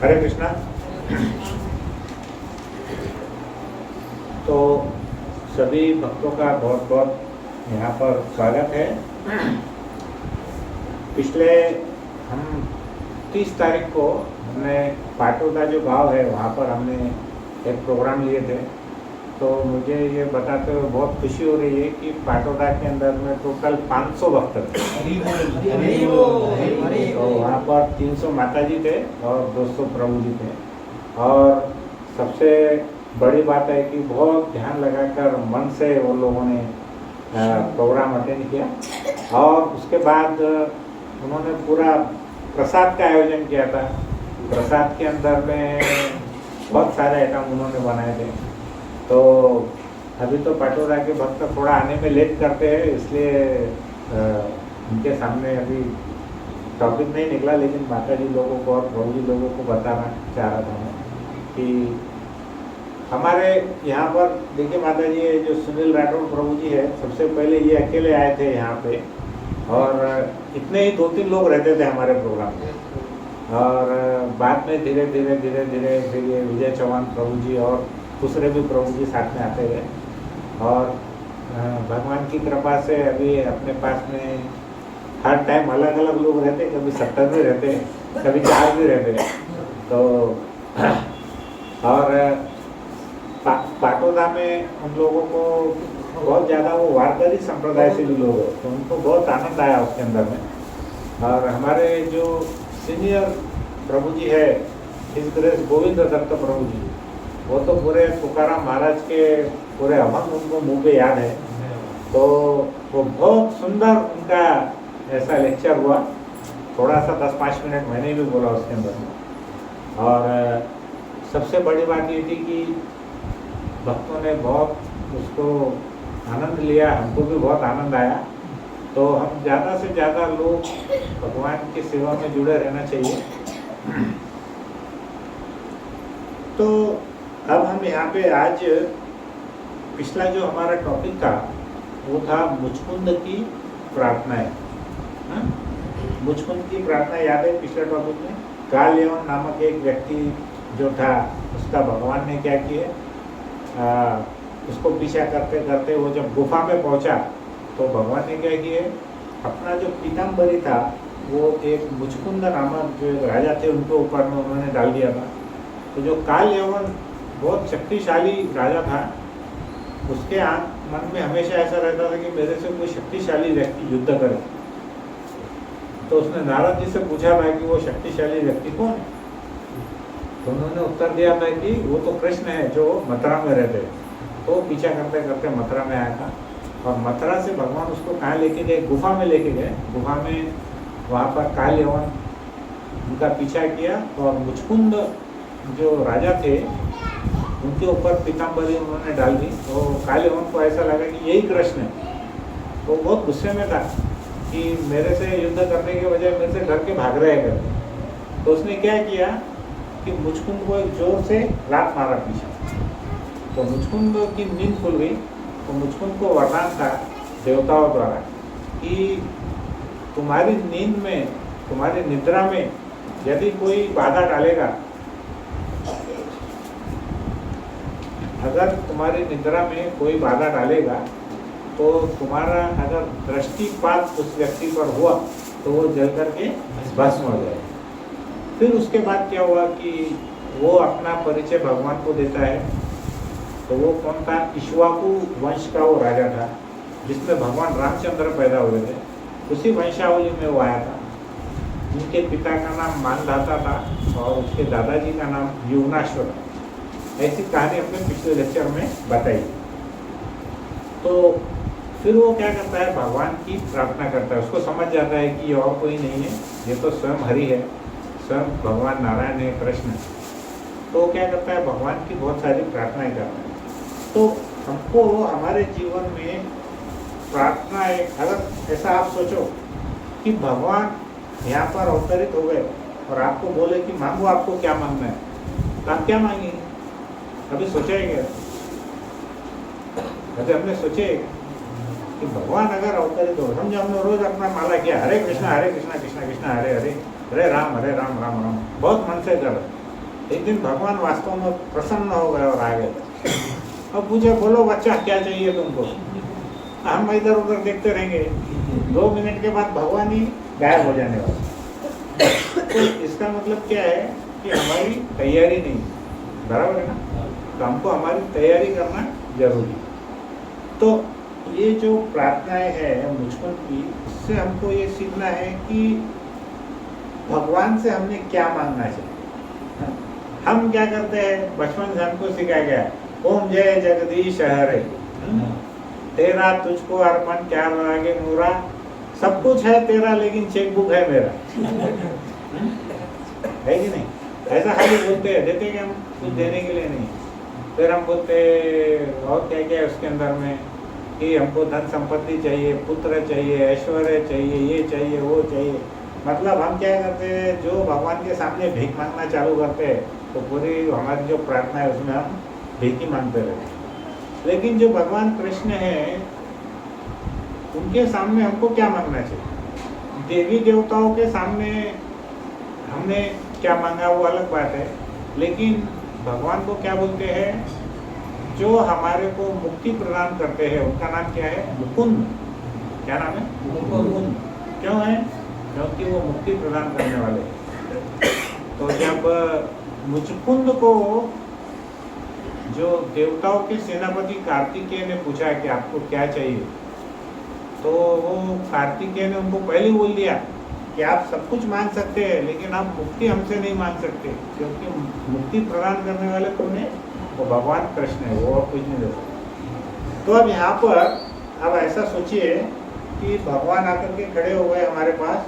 हरे कृष्णा। तो सभी भक्तों का बहुत बहुत यहाँ पर स्वागत है। पिछले हम 30 तारीख को हमने पाटोदा जो गांव है वहाँ पर हमने एक प्रोग्राम लिए थे। तो मुझे ये बताते हुए बहुत खुशी हो रही है कि पाटोदा के अंदर में टोटल 500 भक्त थे। तो वहाँ पर 300 माताजी थे और 200 प्रभु जी थे। और सबसे बड़ी बात है कि बहुत ध्यान लगाकर मन से वो लोगों ने प्रोग्राम अटेंड किया। और उसके बाद उन्होंने पूरा प्रसाद का आयोजन किया था। प्रसाद के अंदर में बहुत सारे आइटम उन्होंने बनाए थे। तो अभी तो पाटोदा के भक्त थोड़ा आने में लेट करते हैं, इसलिए उनके सामने अभी टॉपिक नहीं निकला, लेकिन माता जी लोगों को और प्रभु जी लोगों को बताना चाह रहा था मैं कि हमारे यहाँ पर देखिए माता जी जो सुनील राठौड़ प्रभु जी है, सबसे पहले ये अकेले आए थे यहाँ पे और इतने ही 2-3 लोग रहते थे हमारे प्रोग्राम में। और बाद में धीरे धीरे फिर ये विजय चौहान प्रभु जी और दूसरे भी प्रभु जी साथ में आते गए। और भगवान की कृपा से अभी अपने पास में हर टाइम अलग अलग लोग रहते, कभी 70 भी रहते, कभी 4 भी रहते। तो और पाटोदा में उन लोगों को बहुत ज़्यादा वो वारकरी संप्रदाय से भी लोग हैं, तो उनको बहुत आनंद आया उसके अंदर में। और हमारे जो सीनियर प्रभु जी है हिज ग्रेस गोविंद दत्त प्रभु जी, वो तो पूरे तुकाराम महाराज के पूरे अभंग उनको मुँह पे याद है। तो वो बहुत सुंदर उनका ऐसा लेक्चर हुआ, थोड़ा सा 10-5 मिनट मैंने भी बोला उसके अंदर में। और सबसे बड़ी बात ये थी कि भक्तों ने बहुत उसको आनंद लिया, हमको भी बहुत आनंद आया। तो हम ज़्यादा से ज़्यादा लोग भगवान की सेवा में जुड़े रहना चाहिए। तो अब हम यहाँ पे आज पिछला जो हमारा टॉपिक था वो था मुचकुंद की प्रार्थनाएं। मुचकुंद की प्रार्थना याद है पिछले टॉपिक में? कालयवन नामक एक व्यक्ति जो था, उसका भगवान ने क्या किया, उसको पीछा करते करते वो जब गुफा में पहुंचा तो भगवान ने क्या किया, अपना जो पीताम्बरी था वो एक मुचकुंद नामक जो राजा थे उनके ऊपर में उन्होंने डाल दिया था। तो जो कालयवन बहुत शक्तिशाली राजा था, उसके मन में हमेशा ऐसा रहता था कि मेरे से कोई शक्तिशाली व्यक्ति युद्ध करे। तो उसने नारद जी से पूछा था कि वो शक्तिशाली व्यक्ति कौन है। तो उन्होंने उत्तर दिया था कि वो तो कृष्ण है जो मथुरा में रहते हैं। तो पीछा करते करते मथुरा में आया था और मथुरा से भगवान उसको कहाँ लेके गए, गुफा में लेके गए। गुफा में वहाँ पर कालयवन उनका पीछा किया और मुचकुंद जो राजा थे उनके ऊपर पीताम्बरी उन्होंने डाल दी। तो कालयवन को ऐसा लगा कि यही कृष्ण है। तो बहुत गुस्से में था कि मेरे से युद्ध करने के बजाय मेरे से डर के भाग रहे हैं करके। तो उसने क्या किया कि मुचकुंद को एक जोर से लात मारा पीछे। तो मुचकुंद की नींद खुल गई। तो मुचकुंद को वरदान था देवताओं द्वारा कि तुम्हारी नींद में, तुम्हारी निद्रा में यदि कोई बाधा डालेगा, अगर तुम्हारी निद्रा में कोई बाधा डालेगा तो तुम्हारा अगर दृष्टिपात उस व्यक्ति पर हुआ तो वो जल करके भस्म हो जाए। फिर उसके बाद क्या हुआ कि वो अपना परिचय भगवान को देता है। तो वो कौन था? इक्ष्वाकु वंश का वो राजा था जिसमें भगवान रामचंद्र पैदा हुए थे। उसी वंशावली में वो आया था। उनके पिता का नाम मानधाता था और उसके दादाजी का नाम युवनाश्वर। ऐसी कहानी हमने पिछले लेक्चर में बताई। तो फिर वो क्या करता है, भगवान की प्रार्थना करता है। उसको समझ जाता है कि ये और कोई नहीं है, ये तो स्वयं हरि है, स्वयं भगवान नारायण है, कृष्ण। तो क्या करता है, भगवान की बहुत सारी प्रार्थनाएं करता है। तो हमको हमारे जीवन में प्रार्थना अगर ऐसा आप सोचो कि भगवान यहाँ पर अवतरित हो गए और आपको बोले कि मांगो, आपको क्या मांगना है, तो आप क्या मांगेंगे? कभी सोचा है क्या? कभी हमने सोचे कि भगवान अगर अवतरित हो, समझो हमने रोज अपना माला किया, हरे कृष्णा कृष्णा कृष्णा हरे हरे, हरे राम राम राम, बहुत मन से कर। एक दिन भगवान वास्तव में प्रसन्न हो गए और आ गए और पूछे, बोलो बच्चा क्या चाहिए तुमको। हम इधर उधर देखते रहेंगे, 2 मिनट के बाद भगवान ही गायब हो जाने वाला। तो इसका मतलब क्या है कि हमारी तैयारी नहीं, बराबर है ना। तो हमको हमारी तैयारी करना जरूरी। तो ये जो प्रार्थनाएं है मुझको की, इससे हमको ये सीखना है कि भगवान से हमने क्या मांगना चाहिए। हम क्या करते हैं, बचपन से हमको सिखाया गया, ओम जय जगदीश हरे, तेरा तुझको अर्पण क्या लागे मोरा, सब कुछ है तेरा लेकिन चेकबुक है मेरा। है कि नहीं? ऐसा खाली बोलते हैं, देते क्या हम, कुछ देने के लिए नहीं। फिर हम बोलते और क्या क्या है उसके अंदर में, कि हमको धन संपत्ति चाहिए, पुत्र चाहिए, ऐश्वर्य चाहिए, ये चाहिए, वो चाहिए। मतलब हम क्या करते हैं, जो भगवान के सामने भीख मांगना चालू करते हैं, तो पूरी हमारी जो प्रार्थना है उसमें हम भीख ही मांगते रहते हैं। लेकिन जो भगवान कृष्ण है, उनके सामने हमको क्या मांगना चाहिए। देवी देवताओं के सामने हमने क्या मांगा वो अलग बात है, लेकिन भगवान को क्या बोलते हैं, जो हमारे को मुक्ति प्रदान करते हैं, उनका नाम क्या है, मुकुंद। क्या नाम है? मुकुंद। क्यों है? क्योंकि वो मुक्ति प्रदान करने वाले हैं। तो जब मुचकुंद को जो देवताओं के सेनापति कार्तिकेय ने पूछा कि आपको क्या चाहिए, तो वो कार्तिकेय ने उनको पहले ही बोल दिया कि आप सब कुछ मांग सकते हैं, लेकिन आप मुक्ति हमसे नहीं मांग सकते, क्योंकि मुक्ति प्रदान करने वाले कौन है, वो भगवान कृष्ण है, वो कुछ नहीं दे सकते। तो अब यहाँ पर अब ऐसा सोचिए कि भगवान आकर के खड़े हो गए हमारे पास,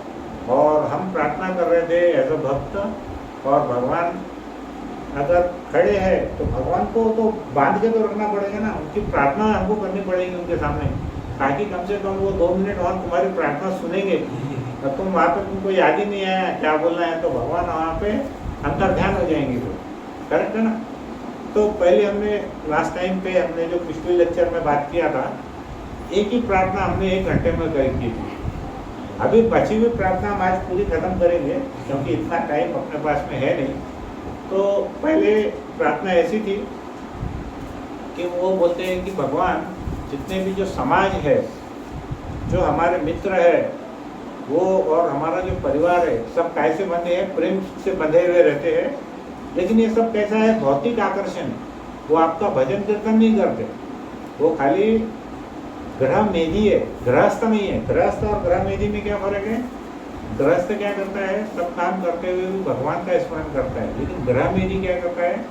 और हम प्रार्थना कर रहे थे एज अ भक्त, और भगवान अगर खड़े हैं तो भगवान को तो बांध के तो रखना पड़ेगा ना, उनकी प्रार्थना हमको करनी पड़ेगी उनके सामने, ताकि कम से कम वो 2 मिनट और तुम्हारी प्रार्थना सुनेंगे। तो तुम वहाँ पे तुमको याद ही नहीं आया क्या बोलना है, तो भगवान वहाँ पे अंतर ध्यान हो जाएंगे। तो करेक्ट है ना। तो पहले हमने लास्ट टाइम पे हमने जो पिछले लेक्चर में बात किया था, एक ही प्रार्थना हमने 1 घंटे में की थी। अभी बची हुई प्रार्थना हम आज पूरी खत्म करेंगे, क्योंकि इतना टाइम अपने पास में है नहीं। तो पहले प्रार्थना ऐसी थी कि वो बोलते हैं कि भगवान, जितने भी जो समाज है, जो हमारे मित्र है, वो और हमारा जो परिवार है, सब कैसे बंधे हैं, प्रेम से बंधे हुए रहते हैं। लेकिन ये सब कैसा है, भौतिक आकर्षण। वो आपका भजन कीर्तन नहीं करते, वो खाली ग्रह मेधी है, गृहस्थ नहीं है। गृहस्थ और ग्रह मेधी में क्या फर्क है? गृहस्थ क्या करता है, सब काम करते हुए भी भगवान का स्मरण करता है, लेकिन ग्रह मेधी क्या करता है,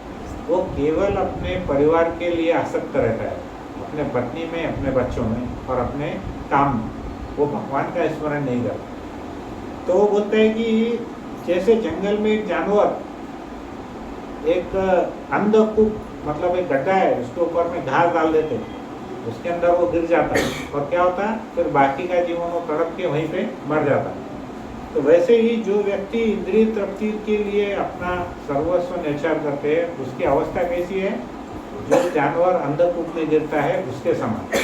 वो केवल अपने परिवार के लिए आसक्त रहता है, अपने पत्नी में, अपने बच्चों में और अपने काम में। वो भगवान का स्मरण नहीं करता। तो वो बोलते हैं कि जैसे जंगल में एक जानवर, एक अंधकूप, मतलब एक गड्ढा है, उसके ऊपर में घास डाल देते, उसके अंदर वो गिर जाता है, और क्या होता है, फिर बाकी का जीवन वो तड़प के वहीं पे मर जाता है। तो वैसे ही जो व्यक्ति इंद्रिय तृप्ति के लिए अपना सर्वस्व न्यौछावर करते हैं, उसकी अवस्था कैसी है, जो जानवर अंधकूप में गिरता है उसके समान।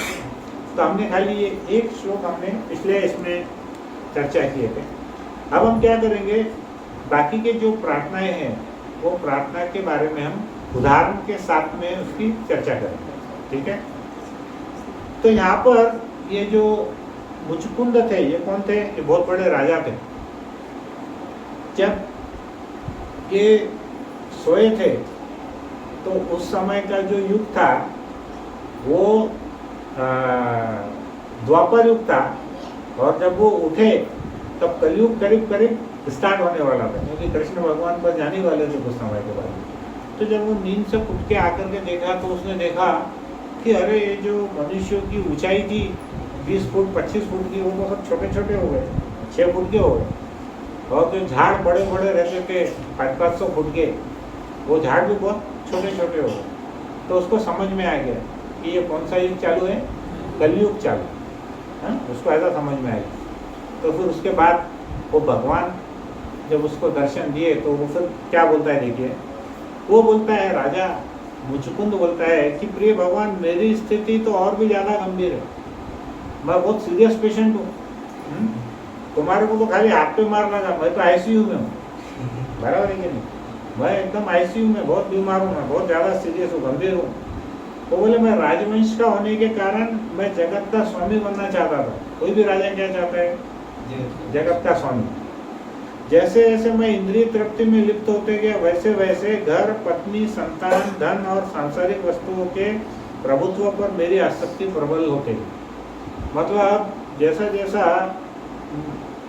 तो हमने खाली ये एक श्लोक हमने पिछले इसमें चर्चा किए थे। अब हम क्या करेंगे, बाकी के जो प्रार्थनाएं हैं, वो प्रार्थना के बारे में हम उदाहरण के साथ में उसकी चर्चा करेंगे। ठीक है। तो यहाँ पर ये जो मुचकुंद थे, ये कौन थे? ये बहुत बड़े राजा थे। जब ये सोए थे तो उस समय का जो युग था वो द्वापर युग था, और जब वो उठे तब कलयुग करीब करीब स्टार्ट होने वाला था, क्योंकि कृष्ण भगवान पर जाने वाले थे कुछ समय के बाद। तो जब वो नींद से उठ के आकर के देखा, तो उसने देखा कि अरे ये जो मनुष्यों की ऊंचाई थी 20 फुट 25 फुट की, वो तो सब छोटे छोटे हो गए, 6 फुट के हो गए। और जो झाड़ बड़े बड़े रहते थे 500-500 फुट के, वो झाड़ भी बहुत छोटे छोटे हो गए। तो उसको समझ में आ गया कि ये कौन सा युग चालू है, कलयुग चालू है। उसको ऐसा समझ में आया। तो फिर उसके बाद वो भगवान जब उसको दर्शन दिए, तो वो फिर क्या बोलता है, देखिए वो बोलता है, राजा मुचकुंद बोलता है कि प्रिय भगवान, मेरी स्थिति तो और भी ज़्यादा गंभीर है, मैं बहुत सीरियस पेशेंट हूँ। तुम्हारे को तो खाली हाथ पे मारना था, मैं तो आईसीयू में हूँ, बराबर है कि नहीं। मैं एकदम आईसीयू में बहुत बीमार हूँ, मैं बहुत ज़्यादा सीरियस हूँ, गंभीर हूँ। वो बोले मैं राजवंश का होने के कारण मैं जगत का स्वामी बनना चाहता था। कोई भी राजा क्या चाहता है? जगत का स्वामी। जैसे जैसे मैं इंद्रिय तृप्ति में लिप्त होते गया वैसे वैसे घर, पत्नी, संतान, धन और सांसारिक वस्तुओं के प्रभुत्व पर मेरी आसक्ति प्रबल होते गई। मतलब जैसा जैसा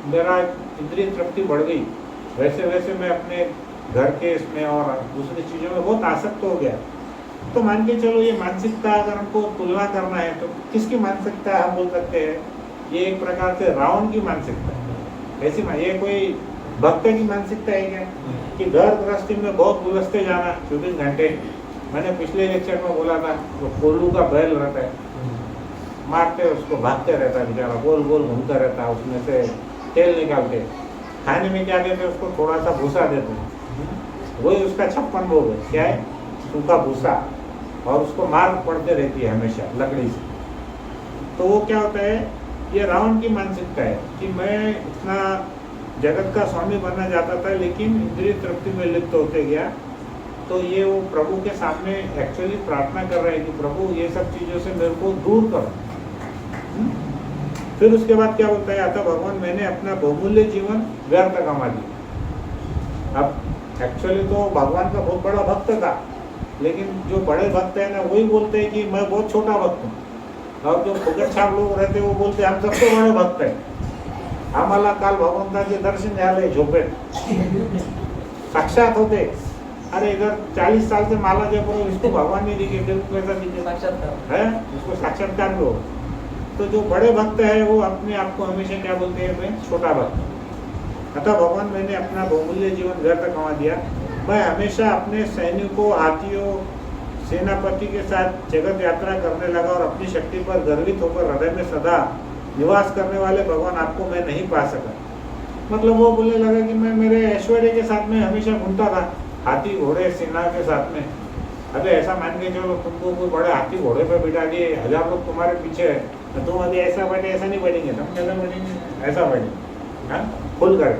मेरा इंद्रिय तृप्ति बढ़ गई वैसे वैसे मैं अपने घर के इसमें और दूसरी चीज़ों में बहुत आसक्त हो गया। तो मान के चलो ये मानसिकता अगर हमको तुलना करना है तो किसकी मानसिकता हम बोल सकते हैं? ये एक प्रकार से रावण की मानसिकता है। ऐसी ये कोई भक्त की मानसिकता है क्या कि घर गृहस्थी में बहुत गुलसते जाना 24 घंटे? मैंने पिछले लेक्चर में बोला था तो कोल्लू का बैल रहता है, मारते उसको भागते रहता है बेचारा, गोल गोल घूमता रहता है, उसमें से तेल निकालते, खाने में क्या देते उसको थोड़ा सा भूसा देते, वही उसका 56 भोग है। क्या है? सूखा भूसा, और उसको मार पड़ते रहती है हमेशा लकड़ी से। तो वो क्या होता है? ये रावण की मानसिकता है कि मैं इतना जगत का स्वामी बनना चाहता था लेकिन इंद्रिय तृप्ति में लिप्त होते गया। तो ये वो प्रभु के सामने एक्चुअली प्रार्थना कर रहे हैं कि प्रभु ये सब चीज़ों से मेरे को दूर करो। फिर उसके बाद क्या बोलता है? अतः भगवान मैंने अपना बहुमूल्य जीवन व्यर्थ कमा दिया। अब एक्चुअली तो भगवान का बहुत बड़ा भक्त था, लेकिन जो बड़े भक्त है ना वही बोलते हैं कि मैं बहुत छोटा भक्त हूँ, और जो फुकट छाप लोग रहते वो बोलते हम सबसे बड़े भक्त है, आम्हाला काल भगवंताचे दर्शन झाले झोपेत, साक्षात होते। अरे इधर 40 साल से माला जप रहे हो, इसको भगवान नहीं दिखे, दिल कैसा दिखे? साक्षात्कार है, उसको साक्षात्कार लो। तो जो बड़े भक्त है वो अपने आप को हमेशा क्या बोलते हैं? मैं छोटा भक्त। अतः भगवान मैंने अपना बहुमूल्य जीवन व्यर्थ कमा दिया। मैं हमेशा अपने सैनिकों, हाथियों, सेनापति के साथ जगत यात्रा करने लगा और अपनी शक्ति पर गर्वित होकर हृदय में सदा निवास करने वाले भगवान आपको मैं नहीं पा सका। मतलब वो बोलने लगा कि मैं मेरे ऐश्वर्य के साथ में हमेशा घूमता था, हाथी घोड़े सेना के साथ में। अबे ऐसा मान के चलो तुमको कोई बड़े हाथी घोड़े पे बिठा दिए, 1000 लोग तुम्हारे पीछे है, तो तुम अभी ऐसा बैठे, ऐसा नहीं बैठेंगे, तुम कैसा बैठेंगे? ऐसा बैठेंगे, हाँ, खुल कर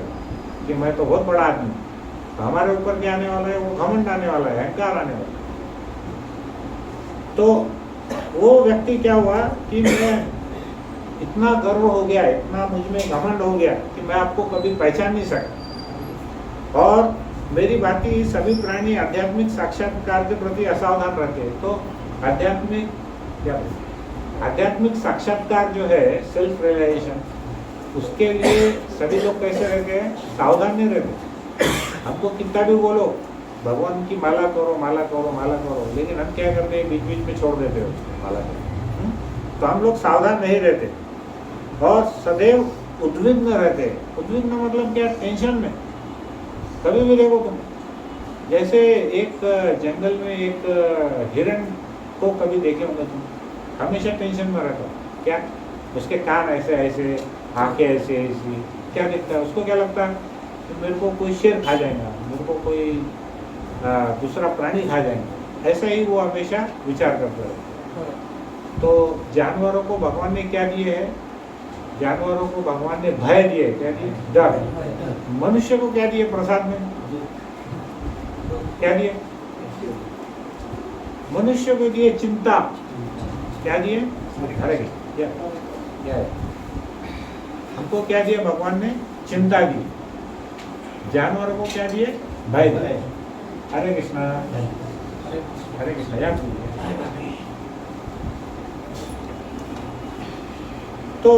कि मैं तो बहुत बड़ा आदमी। तो हमारे ऊपर क्या आने वाला है? वो घमंड आने वाला है, अहंकार आने वाला है। तो वो व्यक्ति क्या हुआ कि मैं इतना गर्व हो गया, इतना मुझ में घमंड हो गया कि मैं आपको कभी पहचान नहीं सकता। और मेरी बाकी सभी प्राणी आध्यात्मिक साक्षात्कार के प्रति असावधान रहते हैं। तो आध्यात्मिक क्या, आध्यात्मिक साक्षात्कार जो है सेल्फ रियलाइजेशन, उसके लिए सभी लोग कैसे रहते हैं? सावधान नहीं रहते। हमको कितना भी बोलो भगवान की माला करो, माला करो, माला करो, लेकिन हम क्या करते हैं? बीच बीच में छोड़ देते हो माला करो। तो हम लोग सावधान नहीं रहते और सदैव उद्विग्न रहते। उद्विग्न मतलब क्या? टेंशन में। कभी भी देखो तुम, जैसे एक जंगल में एक हिरण को कभी देखे होंगे तुम, हमेशा टेंशन में रहता। क्या? उसके कान ऐसे ऐसे, आंखें ऐसे ऐसी, क्या दिखता है उसको? क्या लगता है कि मेरे को कोई शेर खा जाएगा, मेरे को कोई दूसरा प्राणी खा जाएंगे। ऐसा ही वो हमेशा विचार करता है। तो जानवरों को भगवान ने क्या दिए है? जानवरों को भगवान ने भय दिए, क्या दिए? डर। मनुष्य को क्या दिए प्रसाद में? क्या दिए? मनुष्य को दिए चिंता। क्या दिए? अरे क्या है? हमको क्या दिया भगवान ने? चिंता दी। जानवरों को क्या दिए? भय दिए। हरे कृष्णा, हरे कृष्णा। याद कीजिए। तो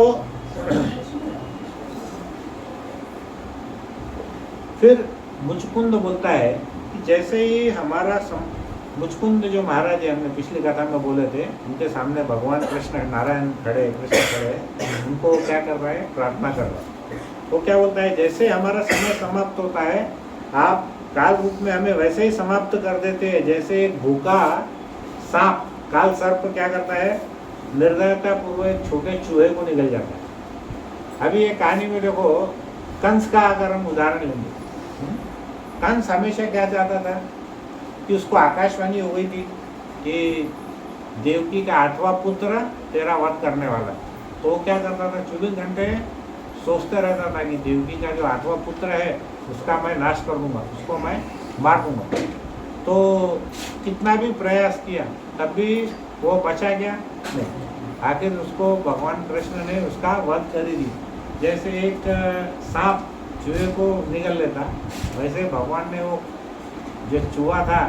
फिर मुचकुंद बोलता है कि जैसे ही हमारा मुचकुंद जो महाराज है, हमने पिछली कथा में बोले थे, उनके सामने भगवान कृष्ण नारायण खड़े, कृष्ण खड़े, उनको क्या कर रहा है? प्रार्थना कर रहा है। वो क्या बोलता है? जैसे हमारा समय समाप्त होता है, आप काल रूप में हमें वैसे ही समाप्त कर देते हैं जैसे एक भूखा सांप, काल सर्प क्या करता है? निर्दयता पूर्वक छोटे चूहे को निगल जाता है। अभी ये कहानी में देखो, कंस का अगर हम उदाहरण लेंगे, कंस हमेशा क्या चाहता था कि उसको आकाशवाणी हो गई थी कि देवकी का 8वां पुत्र तेरा वध करने वाला। तो क्या करता था? 24 घंटे सोचते रहता था कि देवकी का जो 8वां पुत्र है उसका मैं नाश कर दूंगा, उसको मैं मार दूंगा। तो कितना भी प्रयास किया तब भी वो बचा गया नहीं। आखिर उसको भगवान कृष्ण ने उसका वध कर ही दिया। जैसे एक सांप चूहे को निगल लेता, वैसे भगवान ने वो जो चूहा था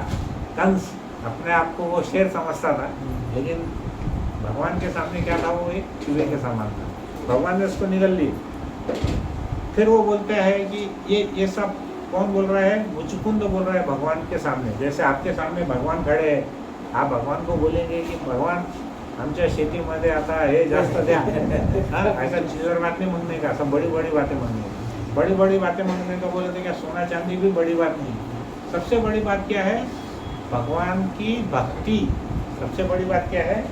कंस, अपने आप को वो शेर समझता था, लेकिन भगवान के सामने क्या था, वो एक चूहे के समान था। भगवान ने उसको निगल ली। फिर वो बोलते हैं कि ये सब कौन बोल रहा है? मुचुकुंद बोल रहा है भगवान के सामने। जैसे आपके सामने भगवान खड़े हैं, आप भगवान को बोलेंगे कि भगवान आमच्या शेतीमध्ये आता हे जास्त द्या, ऐसा चिल्लर बात नहीं मांगने का, सब बड़ी बड़ी बातें मांगने का। बड़ी बड़ी बातें मांगने का बोले थे क्या? सोना चांदी भी बड़ी बात नहीं। सबसे बड़ी बात क्या है? भगवान की भक्ति। सबसे बड़ी बात क्या है?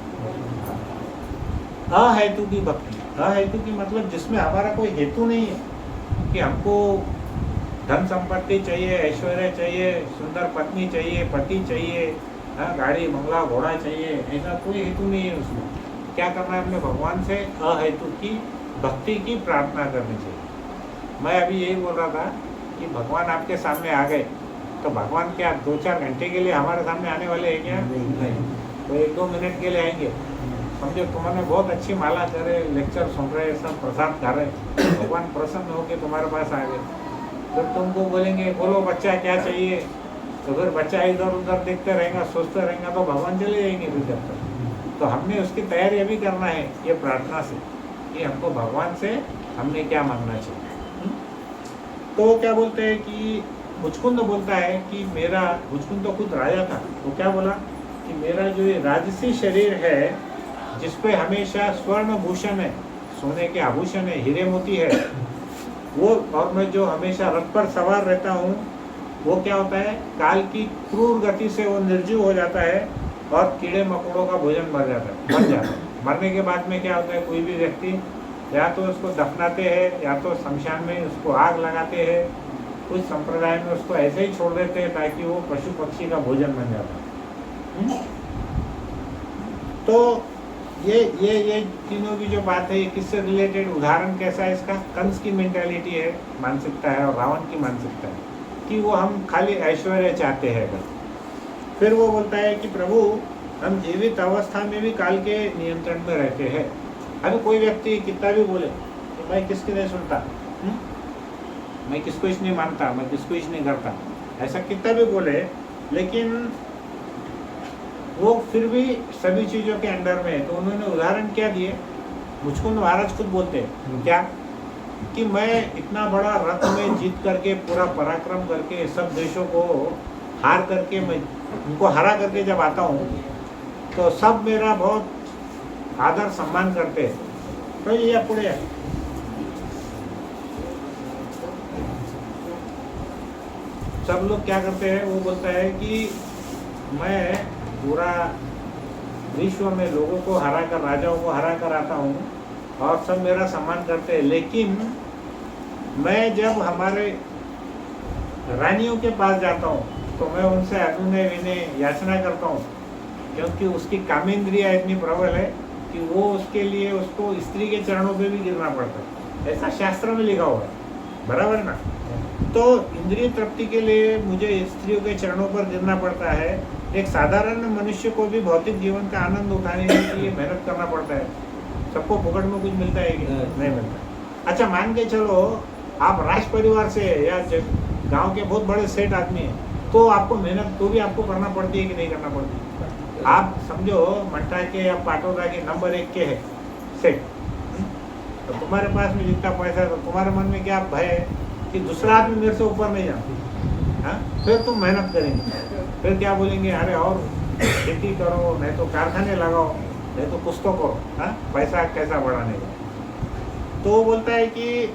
अहेतु की भक्ति। अहेतु की मतलब जिसमें हमारा कोई हेतु नहीं है कि हमको धन संपत्ति चाहिए, ऐश्वर्य चाहिए, सुंदर पत्नी चाहिए, पति चाहिए, गाड़ी बंगला घोड़ा चाहिए, ऐसा कोई हेतु नहीं है उसमें। क्या करना है? अपने भगवान से अहेतु की भक्ति की प्रार्थना करनी चाहिए। मैं अभी यही बोल रहा था कि भगवान आपके सामने आ गए तो भगवान क्या 2-4 घंटे के लिए हमारे सामने आने वाले हैं क्या? नहीं। तो 1-2 मिनट के लिए आएंगे। समझो तुम्हारे बहुत अच्छी माला कर रहे, लेक्चर सुन रहे, सब प्रसाद खा रहे, भगवान प्रसन्न होकर तुम्हारे पास आ गए। तो तुमको बोलेंगे बोलो बच्चा क्या चाहिए, तो फिर बच्चा इधर उधर देखते रहेगा, सोचते रहेगा, तो भगवान चले जाएंगे फिर जब तक। तो हमने उसकी तैयारी अभी करना है ये प्रार्थना से कि हमको भगवान से हमने क्या मांगना चाहिए। तो क्या बोलते हैं कि मुचकुंद बोलता है कि मेरा, मुचकुंद तो खुद राजा था, वो क्या बोला कि मेरा जो ये राजसी शरीर है जिसपे हमेशा स्वर्ण भूषण है, सोने के आभूषण है, हीरे मोती है, वो, और मैं जो हमेशा रथ पर सवार रहता हूँ, वो क्या होता है? काल की क्रूर गति से वो निर्जीव हो जाता है और कीड़े मकोड़ों का भोजन बन जाता है। मरने के बाद में क्या होता है? कोई भी व्यक्ति या तो उसको दफनाते हैं या तो शमशान में उसको आग लगाते हैं, कुछ संप्रदाय में उसको ऐसे ही छोड़ देते हैं ताकि वो पशु पक्षी का भोजन बन जाता है। तो ये तीनों की जो बात है, ये किससे रिलेटेड? उदाहरण कैसा है इसका? कंस की मेंटालिटी है, मानसिकता है, और रावण की मानसिकता है कि वो हम खाली ऐश्वर्य चाहते हैं बस। फिर वो बोलता है कि प्रभु हम जीवित अवस्था में भी काल के नियंत्रण में रहते हैं। अभी कोई व्यक्ति कितना भी बोले कि मैं किसकी नहीं सुनता, मैं किसको इस नहीं मानता, मैं किसको इस नहीं करता, ऐसा कितना भी बोले, लेकिन वो फिर भी सभी चीज़ों के अंडर में है। तो उन्होंने उदाहरण क्या दिए? मुझको महाराज खुद बोलते हैं क्या कि मैं इतना बड़ा रथ में जीत करके, पूरा पराक्रम करके, सब देशों को हार करके, मैं उनको हरा करके जब आता हूँ तो सब मेरा बहुत आदर सम्मान करते हैं। तो ये पुणे सब लोग क्या करते हैं? वो बोलता है कि मैं पूरा विश्व में लोगों को हरा कर, राजाओं को हरा कर आता हूँ और सब मेरा सम्मान करते हैं, लेकिन मैं जब हमारे रानियों के पास जाता हूँ तो मैं उनसे अनुनय विनय याचना करता हूँ, क्योंकि उसकी कामेंद्रिया इतनी प्रबल है कि वो उसके लिए उसको स्त्री के चरणों पे भी गिरना पड़ता है। ऐसा शास्त्र में लिखा हुआ है, बराबर ना? तो इंद्रिय तृप्ति के लिए मुझे स्त्रियों के चरणों पर गिरना पड़ता है। एक साधारण मनुष्य को भी भौतिक जीवन का आनंद उठाने के लिए मेहनत करना पड़ता है। सबको फुकट में कुछ मिलता है कि नहीं मिलता? अच्छा, मान के चलो आप राज परिवार से या गांव के बहुत बड़े सेठ आदमी हैं, तो आपको मेहनत तो भी आपको करना पड़ती है कि नहीं करना पड़ती? आप समझो मंटा के या पाटोदा के नंबर 1 के है सेठ, तो तुम्हारे पास में जितना पैसा है तो तुम्हारे मन में क्या भय है कि दूसरा आदमी मेरे से ऊपर नहीं जाता? फिर तुम मेहनत करेंगे, फिर क्या बोलेंगे? अरे और खेती करो, नहीं तो कारखाने लगाओ, नहीं तो कुछ तो करो, पैसा कैसा बढ़ाने का। तो वो बोलता है कि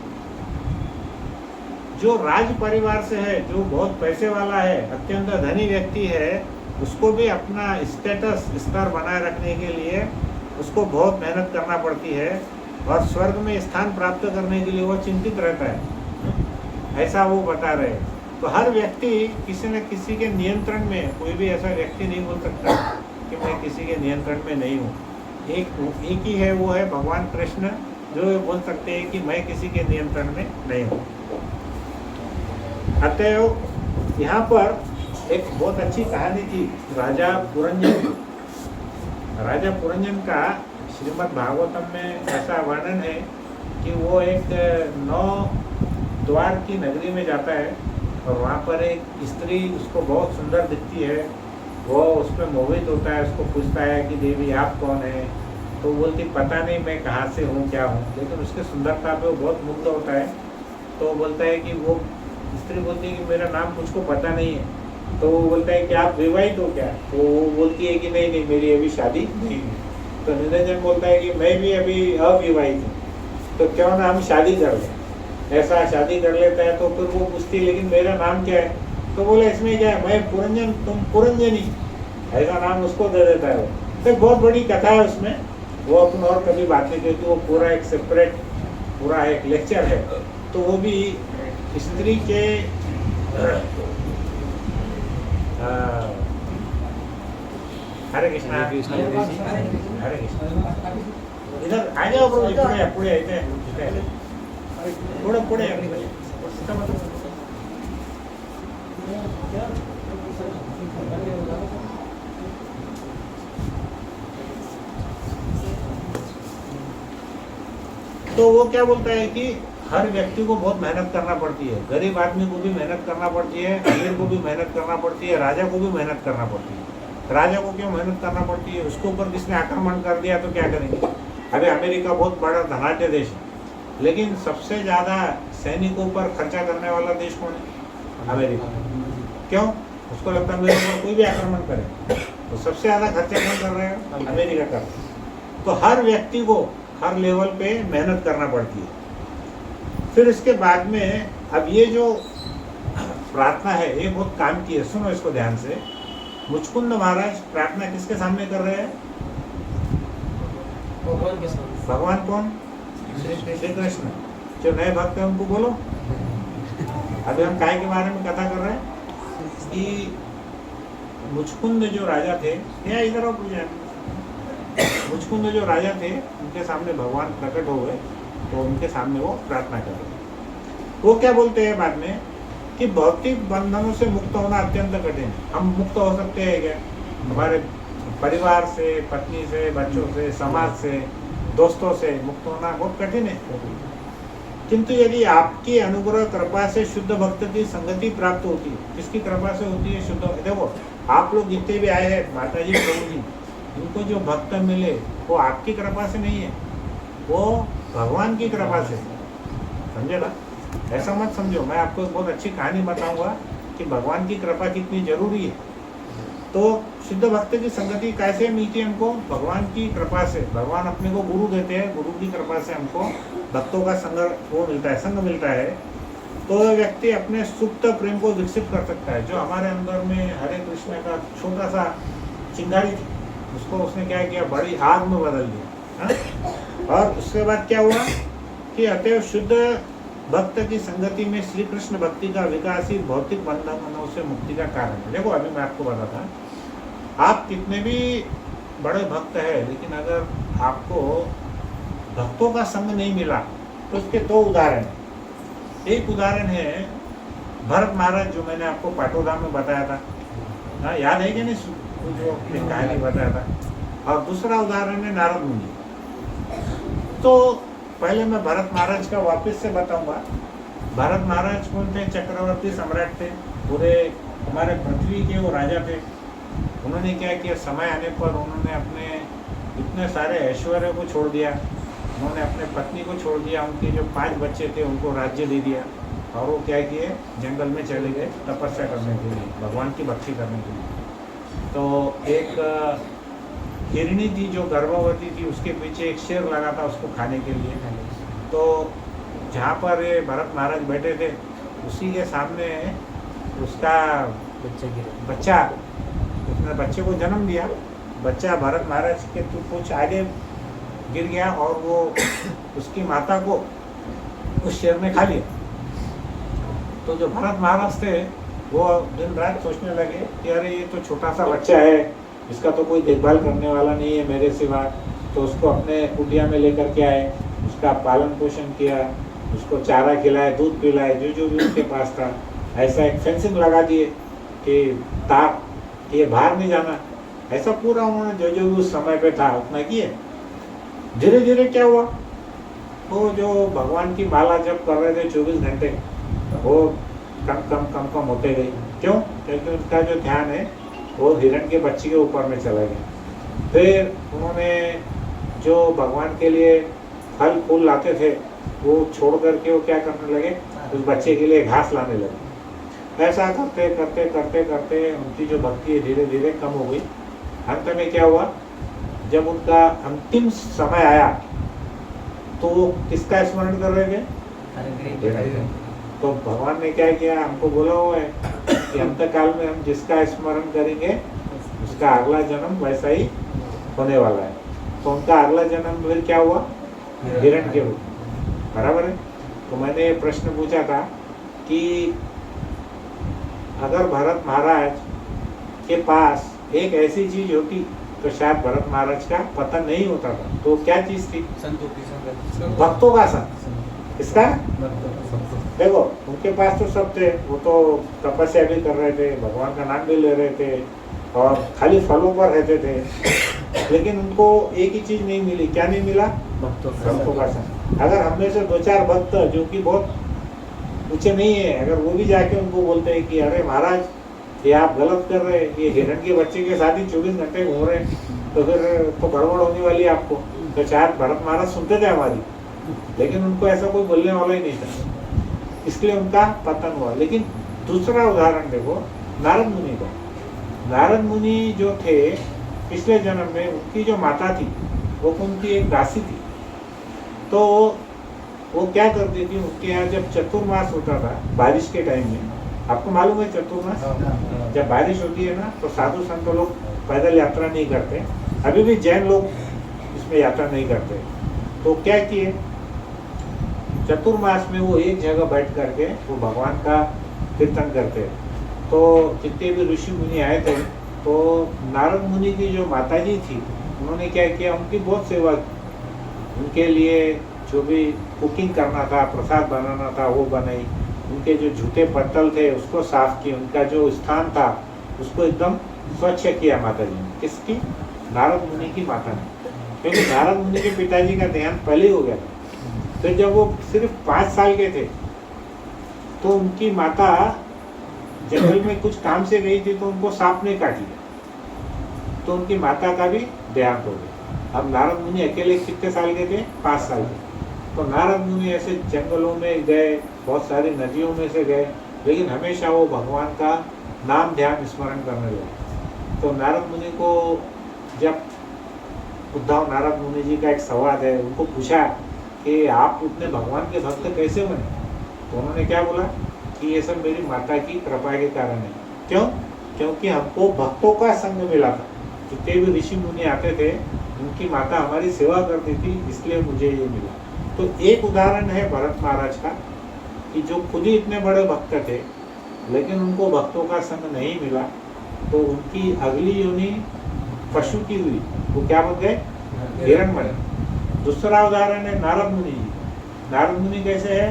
जो राज परिवार से है, जो बहुत पैसे वाला है, अत्यंत धनी व्यक्ति है, उसको भी अपना स्टेटस स्तर बनाए रखने के लिए उसको बहुत मेहनत करना पड़ती है और स्वर्ग में स्थान प्राप्त करने के लिए वो चिंतित रहता है। ऐसा वो बता रहे हैं। तो हर व्यक्ति किसी न किसी के नियंत्रण में, कोई भी ऐसा व्यक्ति नहीं बोल सकता कि मैं किसी के नियंत्रण में नहीं हूँ। एक ही है, वो है भगवान कृष्ण, जो बोल सकते हैं कि मैं किसी के नियंत्रण में नहीं हूँ। अतएव यहाँ पर एक बहुत अच्छी कहानी थी राजा पुरंजन की। राजा पुरंजन का श्रीमद् भागवतम में ऐसा वर्णन है कि वो एक 9 द्वार की नगरी में जाता है और वहाँ पर एक स्त्री उसको बहुत सुंदर दिखती है। वो उस पर मोहित होता है, उसको पूछता है कि देवी आप कौन है? तो बोलती पता नहीं मैं कहाँ से हूँ क्या हूँ, लेकिन उसके सुंदरता पे वो बहुत मुग्ध होता है। तो बोलता है कि वो स्त्री बोलती है कि मेरा नाम मुझको पता नहीं है। तो वो बोलता है कि आप विवाहित हो क्या? तो वो बोलती है कि नहीं नहीं मेरी अभी शादी नहीं हुई। तो निरंजन बोलता है कि मैं भी अभी अविवाहित हूँ, तो क्यों ना हम शादी कर लें। ऐसा शादी कर लेता है। तो फिर वो पूछती है लेकिन मेरा नाम क्या है? तो बोला इसमें क्या है, मैं पुरंजन तुम पुरंजनी, ऐसा नाम उसको दे देता है वो। तो बहुत बड़ी कथा है उसमें, वो अपन और कभी बात नहीं करती, वो पूरा एक सेपरेट पूरा एक लेक्चर है। तो वो भी स्त्री के हरे कृष्णा हरे कृष्णा। इधर आ जाओ प्रभु जी, पुढे पुढे इथे पुढे पुढे तो वो क्या बोलता है कि हर व्यक्ति को बहुत मेहनत करना पड़ती है। गरीब आदमी को भी मेहनत करना पड़ती है, अमीर को भी मेहनत करना पड़ती है, राजा को भी मेहनत करना पड़ती है। राजा को क्यों मेहनत करना पड़ती है? उसके ऊपर किसने आक्रमण कर दिया तो क्या करेंगे? अभी अमेरिका बहुत बड़ा धनाढ्य देश है, लेकिन सबसे ज़्यादा सैनिकों पर खर्चा करने वाला देश कौन है? अमेरिका। क्यों? उसको लगता है मेरे ऊपर कोई भी आक्रमण करे तो सबसे ज़्यादा खर्चा कौन कर रहे हैं? अमेरिका कर रहे हैं। तो हर व्यक्ति को हर लेवल पे मेहनत करना पड़ती है। फिर इसके बाद में अब ये जो प्रार्थना है ये बहुत काम की है। सुनो इसको ध्यान से। मुचकुंद महाराज प्रार्थना किसके सामने कर रहे हैं? भगवान के सामने। भगवान कौन? श्री कृष्ण। जो नए भक्त है उनको बोलो। अभी हम काय के बारे में कथा कर रहे हैं कि मुचकुंद जो राजा थे, या इधर और पूछा, मुचकुंद जो राजा थे उनके सामने भगवान प्रकट हो गए, तो उनके सामने वो प्रार्थना कर रहे। वो क्या बोलते हैं बाद में कि भौतिक बंधनों से मुक्त होना अत्यंत कठिन है। हम मुक्त हो सकते हैं क्या? हमारे परिवार से, पत्नी से, बच्चों से, समाज से, दोस्तों से मुक्त होना बहुत कठिन है। किंतु यदि आपकी अनुग्रह कृपा से शुद्ध भक्त की संगति प्राप्त होती है, किसकी कृपा से होती है? शुद्ध। देखो आप लोग जितने भी आए हैं, माता जी, प्रभु जी, इनको जो भक्त मिले वो आपकी कृपा से नहीं है, वो भगवान की कृपा से। समझे ना? ऐसा मत समझो। मैं आपको एक बहुत अच्छी कहानी बताऊंगा कि भगवान की कृपा कितनी जरूरी है। तो शुद्ध भक्त की संगति कैसे मिलती है हमको? भगवान की कृपा से। भगवान अपने को गुरु देते हैं, गुरु की कृपा से हमको भक्तों का संग वो मिलता है, संग मिलता है। तो व्यक्ति अपने सुप्त प्रेम को विकसित कर सकता है। जो हमारे अंदर में हरे कृष्ण का छोटा सा चिंगारी थी, उसको उसने क्या किया? बड़ी आग में बदल दिया। और उसके बाद क्या हुआ कि अतएव शुद्ध भक्त की संगति में श्री कृष्ण भक्ति का विकास ही भौतिक बंधनों से मुक्ति का कारण है। देखो अभी मैं आपको बताता, आप कितने भी बड़े भक्त हैं, लेकिन अगर आपको भक्तों का संग नहीं मिला तो उसके दो उदाहरण हैं। एक उदाहरण है भरत महाराज, जो मैंने आपको पाटोदा में बताया था ना, याद है कि नहीं? जो कहानी बताया था। और दूसरा उदाहरण है नारद मुनि। तो पहले मैं भरत महाराज का वापस से बताऊंगा। भरत महाराज कौन थे? चक्रवर्ती सम्राट थे, पूरे हमारे पृथ्वी के वो राजा थे। उन्होंने क्या किया? समय आने पर उन्होंने अपने इतने सारे ऐश्वर्य को छोड़ दिया, उन्होंने अपने पत्नी को छोड़ दिया, उनके जो 5 बच्चे थे उनको राज्य दे दिया, और वो क्या किए? जंगल में चले गए तपस्या करने के लिए, भगवान की भक्ति करने के लिए। तो एक हिरणी थी जो गर्भवती थी, उसके पीछे एक शेर लगा था उसको खाने के लिए। तो जहाँ पर ये भरत महाराज बैठे थे उसी के सामने उसका बच्चा, उसने बच्चे को जन्म दिया। बच्चा भरत महाराज के कुछ आगे गिर गया और वो उसकी माता को उस शेर ने खा लिया। तो जो भरत महाराज थे वो दिन रात सोचने लगे कि अरे ये तो छोटा सा बच्चा है, इसका तो कोई देखभाल करने वाला नहीं है मेरे सिवा। तो उसको अपने कुटिया में लेकर के आए, उसका पालन पोषण किया, उसको चारा खिलाया, दूध पिलाए, जो जो भी उसके पास था। ऐसा एक फेंसिंग लगा दिए कि ताक कि ये बाहर नहीं जाना, ऐसा पूरा उन्होंने जो जो उस समय पे था उतना किए। धीरे धीरे क्या हुआ, वो जो भगवान की माला जप कर रहे थे 24 घंटे, वो कम कम कम कम होते गए। क्यों? क्योंकि उनका जो ध्यान है वो हिरण के बच्चे के ऊपर में चला गया। फिर उन्होंने जो भगवान के लिए फल फूल लाते थे वो छोड़ करके वो क्या करने लगे, उस बच्चे के लिए घास लाने लगे। ऐसा करते करते करते करते उनकी जो भक्ति है धीरे धीरे कम हो गई। अंत में क्या हुआ, जब उनका अंतिम समय आया तो वो किसका स्मरण कर रहे थे? तो भगवान ने क्या किया, हमको बोला हुआ है कि अंत काल में हम जिसका स्मरण करेंगे उसका अगला जन्म वैसा ही होने वाला है। तो उनका अगला जन्म फिर क्या हुआ, हिरण के रूप, बराबर है। तो मैंने ये प्रश्न पूछा था कि अगर भरत महाराज के पास एक ऐसी चीज होती तो शायद भरत महाराज का पतन नहीं होता था। तो क्या चीज थी? भक्तों का संग। इसका देखो, उनके पास तो सब थे, वो तो तपस्या भी कर रहे थे, भगवान का नाम भी ले रहे थे और खाली फलों पर रहते थे, लेकिन उनको एक ही चीज नहीं मिली। क्या नहीं मिला? भक्तों का संग। अगर हमें से 2-4 भक्त जो कि बहुत ऊंचे नहीं है, अगर वो भी जाके उनको बोलते हैं कि अरे महाराज ये आप गलत कर रहे हैं, ये हिरण के बच्चे के साथ ही 24 घंटे घूम रहे हैं, तो फिर तो गड़बड़ होने वाली है आपको। तो शायद भरत महाराज सुनते थे हमारी, लेकिन उनको ऐसा कोई बोलने वाला ही नहीं था, इसलिए उनका पतन हुआ। लेकिन दूसरा उदाहरण देखो, नारद मुनि का। नारद मुनि जो थे पिछले जन्म में, उनकी जो माता थी वो उनकी एक दासी थी। तो वो क्या करती थी, उनके यहाँ जब चतुर्मास होता था बारिश के टाइम में, आपको मालूम है चतुर्मास, जब बारिश होती है ना तो साधु संत लोग पैदल यात्रा नहीं करते, अभी भी जैन लोग इसमें यात्रा नहीं करते। तो क्या किए, चतुर्मास में वो एक जगह बैठ करके वो भगवान का कीर्तन करते। तो जितने भी ऋषि मुनि आए थे, तो नारद मुनि की जो माताजी थी उन्होंने क्या किया, उनकी बहुत सेवा की। उनके लिए जो भी कुकिंग करना था, प्रसाद बनाना था वो बनाई, उनके जो जूते पत्तल थे उसको साफ किए, उनका जो स्थान था उसको एकदम स्वच्छ किया माता जी ने। किसकी? नारद मुनि की माता ने, क्योंकि नारद मुनि के पिताजी का देहांत पहले ही हो गया था। तो जब वो सिर्फ 5 साल के थे तो उनकी माता जंगल में कुछ काम से गई थी, तो उनको सांप ने काट लिया, तो उनकी माता का भी देहांत हो गया। अब नारद मुनि अकेले कितने साल के थे? 5 साल के। तो नारद मुनि ऐसे जंगलों में गए, बहुत सारी नदियों में से गए, लेकिन हमेशा वो भगवान का नाम ध्यान स्मरण करने लगे। तो नारद मुनि को जब उद्धव नारद मुनि जी का एक सवाल है, उनको पूछा कि आप उतने भगवान के भक्त कैसे बने, तो उन्होंने क्या बोला कि ये सब मेरी माता की कृपा के कारण है। क्यों? क्योंकि हमको भक्तों का संग मिला था। जितने भी ऋषि मुनि आते थे उनकी माता हमारी सेवा करती थी, इसलिए मुझे ये मिला। तो एक उदाहरण है भरत महाराज का कि जो खुद ही इतने बड़े भक्त थे लेकिन उनको भक्तों का संग नहीं मिला, तो उनकी अगली योनि पशु की हुई, वो क्या बन गए? हिरण बने। दूसरा उदाहरण है नारद मुनि जी। नारद मुनि कैसे है?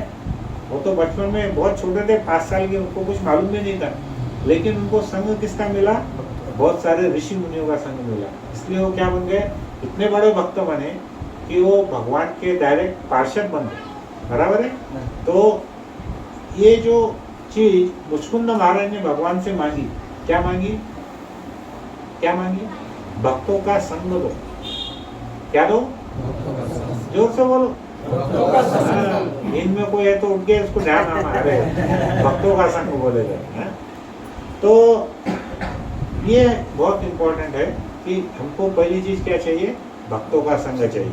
वो तो बचपन में बहुत छोटे थे, 5 साल के, उनको कुछ मालूम भी नहीं था, लेकिन उनको संग किसका मिला? बहुत सारे ऋषि मुनियों का संग मिला, इसलिए वो क्या बन गए? इतने बड़े भक्त बने कि वो भगवान के डायरेक्ट पार्षद बन गए, बराबर है। तो ये जो चीज मुचकुंद महाराज ने भगवान से मांगी, क्या मांगी? क्या मांगी? भक्तों का संग दो। क्या दो? जोर से बोलो। इनमें कोई है तो उठ के उसको ध्यान आना, अरे भक्तों का संग बोलेगा। तो ये बहुत इम्पोर्टेंट है कि हमको पहली चीज क्या चाहिए? भक्तों का संग चाहिए।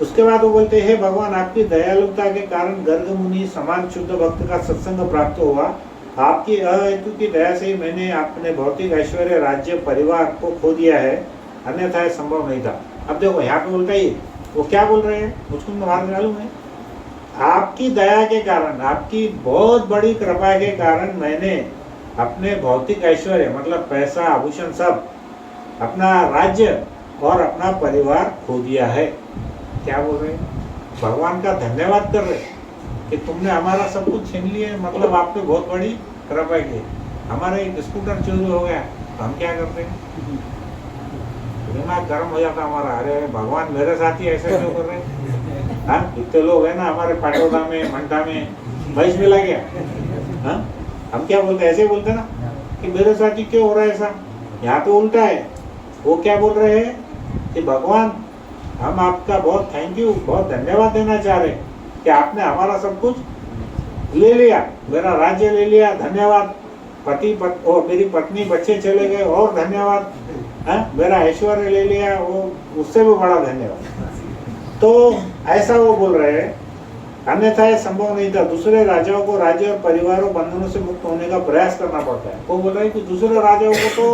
उसके बाद वो बोलते हैं, भगवान आपकी दयालुता के कारण गर्ग मुनि समान शुद्ध भक्त का सत्संग प्राप्त हुआ। आपकी अहेतु की दया से ही मैंने अपने भौतिक ऐश्वर्य, राज्य, परिवार को खो दिया है, अन्यथा संभव नहीं था। अब देखो यहाँ पे बोलता ही, वो क्या बोल रहे हैं? मुझको मालूम है, आपकी दया के कारण, आपकी बहुत बड़ी कृपा के कारण मैंने अपने भौतिक ऐश्वर्य मतलब पैसा, आभूषण, सब, अपना राज्य और अपना परिवार खो दिया है। क्या बोल रहे हैं? भगवान का धन्यवाद कर रहे कि तुमने हमारा सब कुछ छीन लिया, मतलब आप पे बहुत बड़ी कृपा की। हमारे एक स्कूटर चोरी हो गया तो हम क्या करते हैं? दिमाग गर्म हो जाता हमारा, अरे भगवान मेरे साथ ही ऐसा क्यों कर रहे हैं? हाँ, इतने लोग हैं ना हमारे पाटोदा में, मंडा में, भैंस मिला गया। हाँ, हम क्या बोलते हैं? ऐसे बोलते ना कि मेरे साथ ही क्यों हो रहा है ऐसा। यहाँ तो उल्टा है, वो क्या बोल रहे हैं कि भगवान हम आपका बहुत थैंक यू, बहुत धन्यवाद देना चाह रहे हैं कि आपने हमारा सब कुछ ले लिया, मेरा राज्य ले लिया, धन्यवाद। और मेरी पत्नी बच्चे चले गए और धन्यवाद। मेरा ऐश्वर्य ले लिया, वो उससे भी बड़ा धन्यवाद। तो ऐसा वो बोल रहे हैं, अन्यथा ये संभव नहीं था। दूसरे राजाओं को राज्य और परिवारों बंधनों से मुक्त होने का प्रयास करना पड़ता है। वो बोल रहे हैं कि दूसरे राजाओं को तो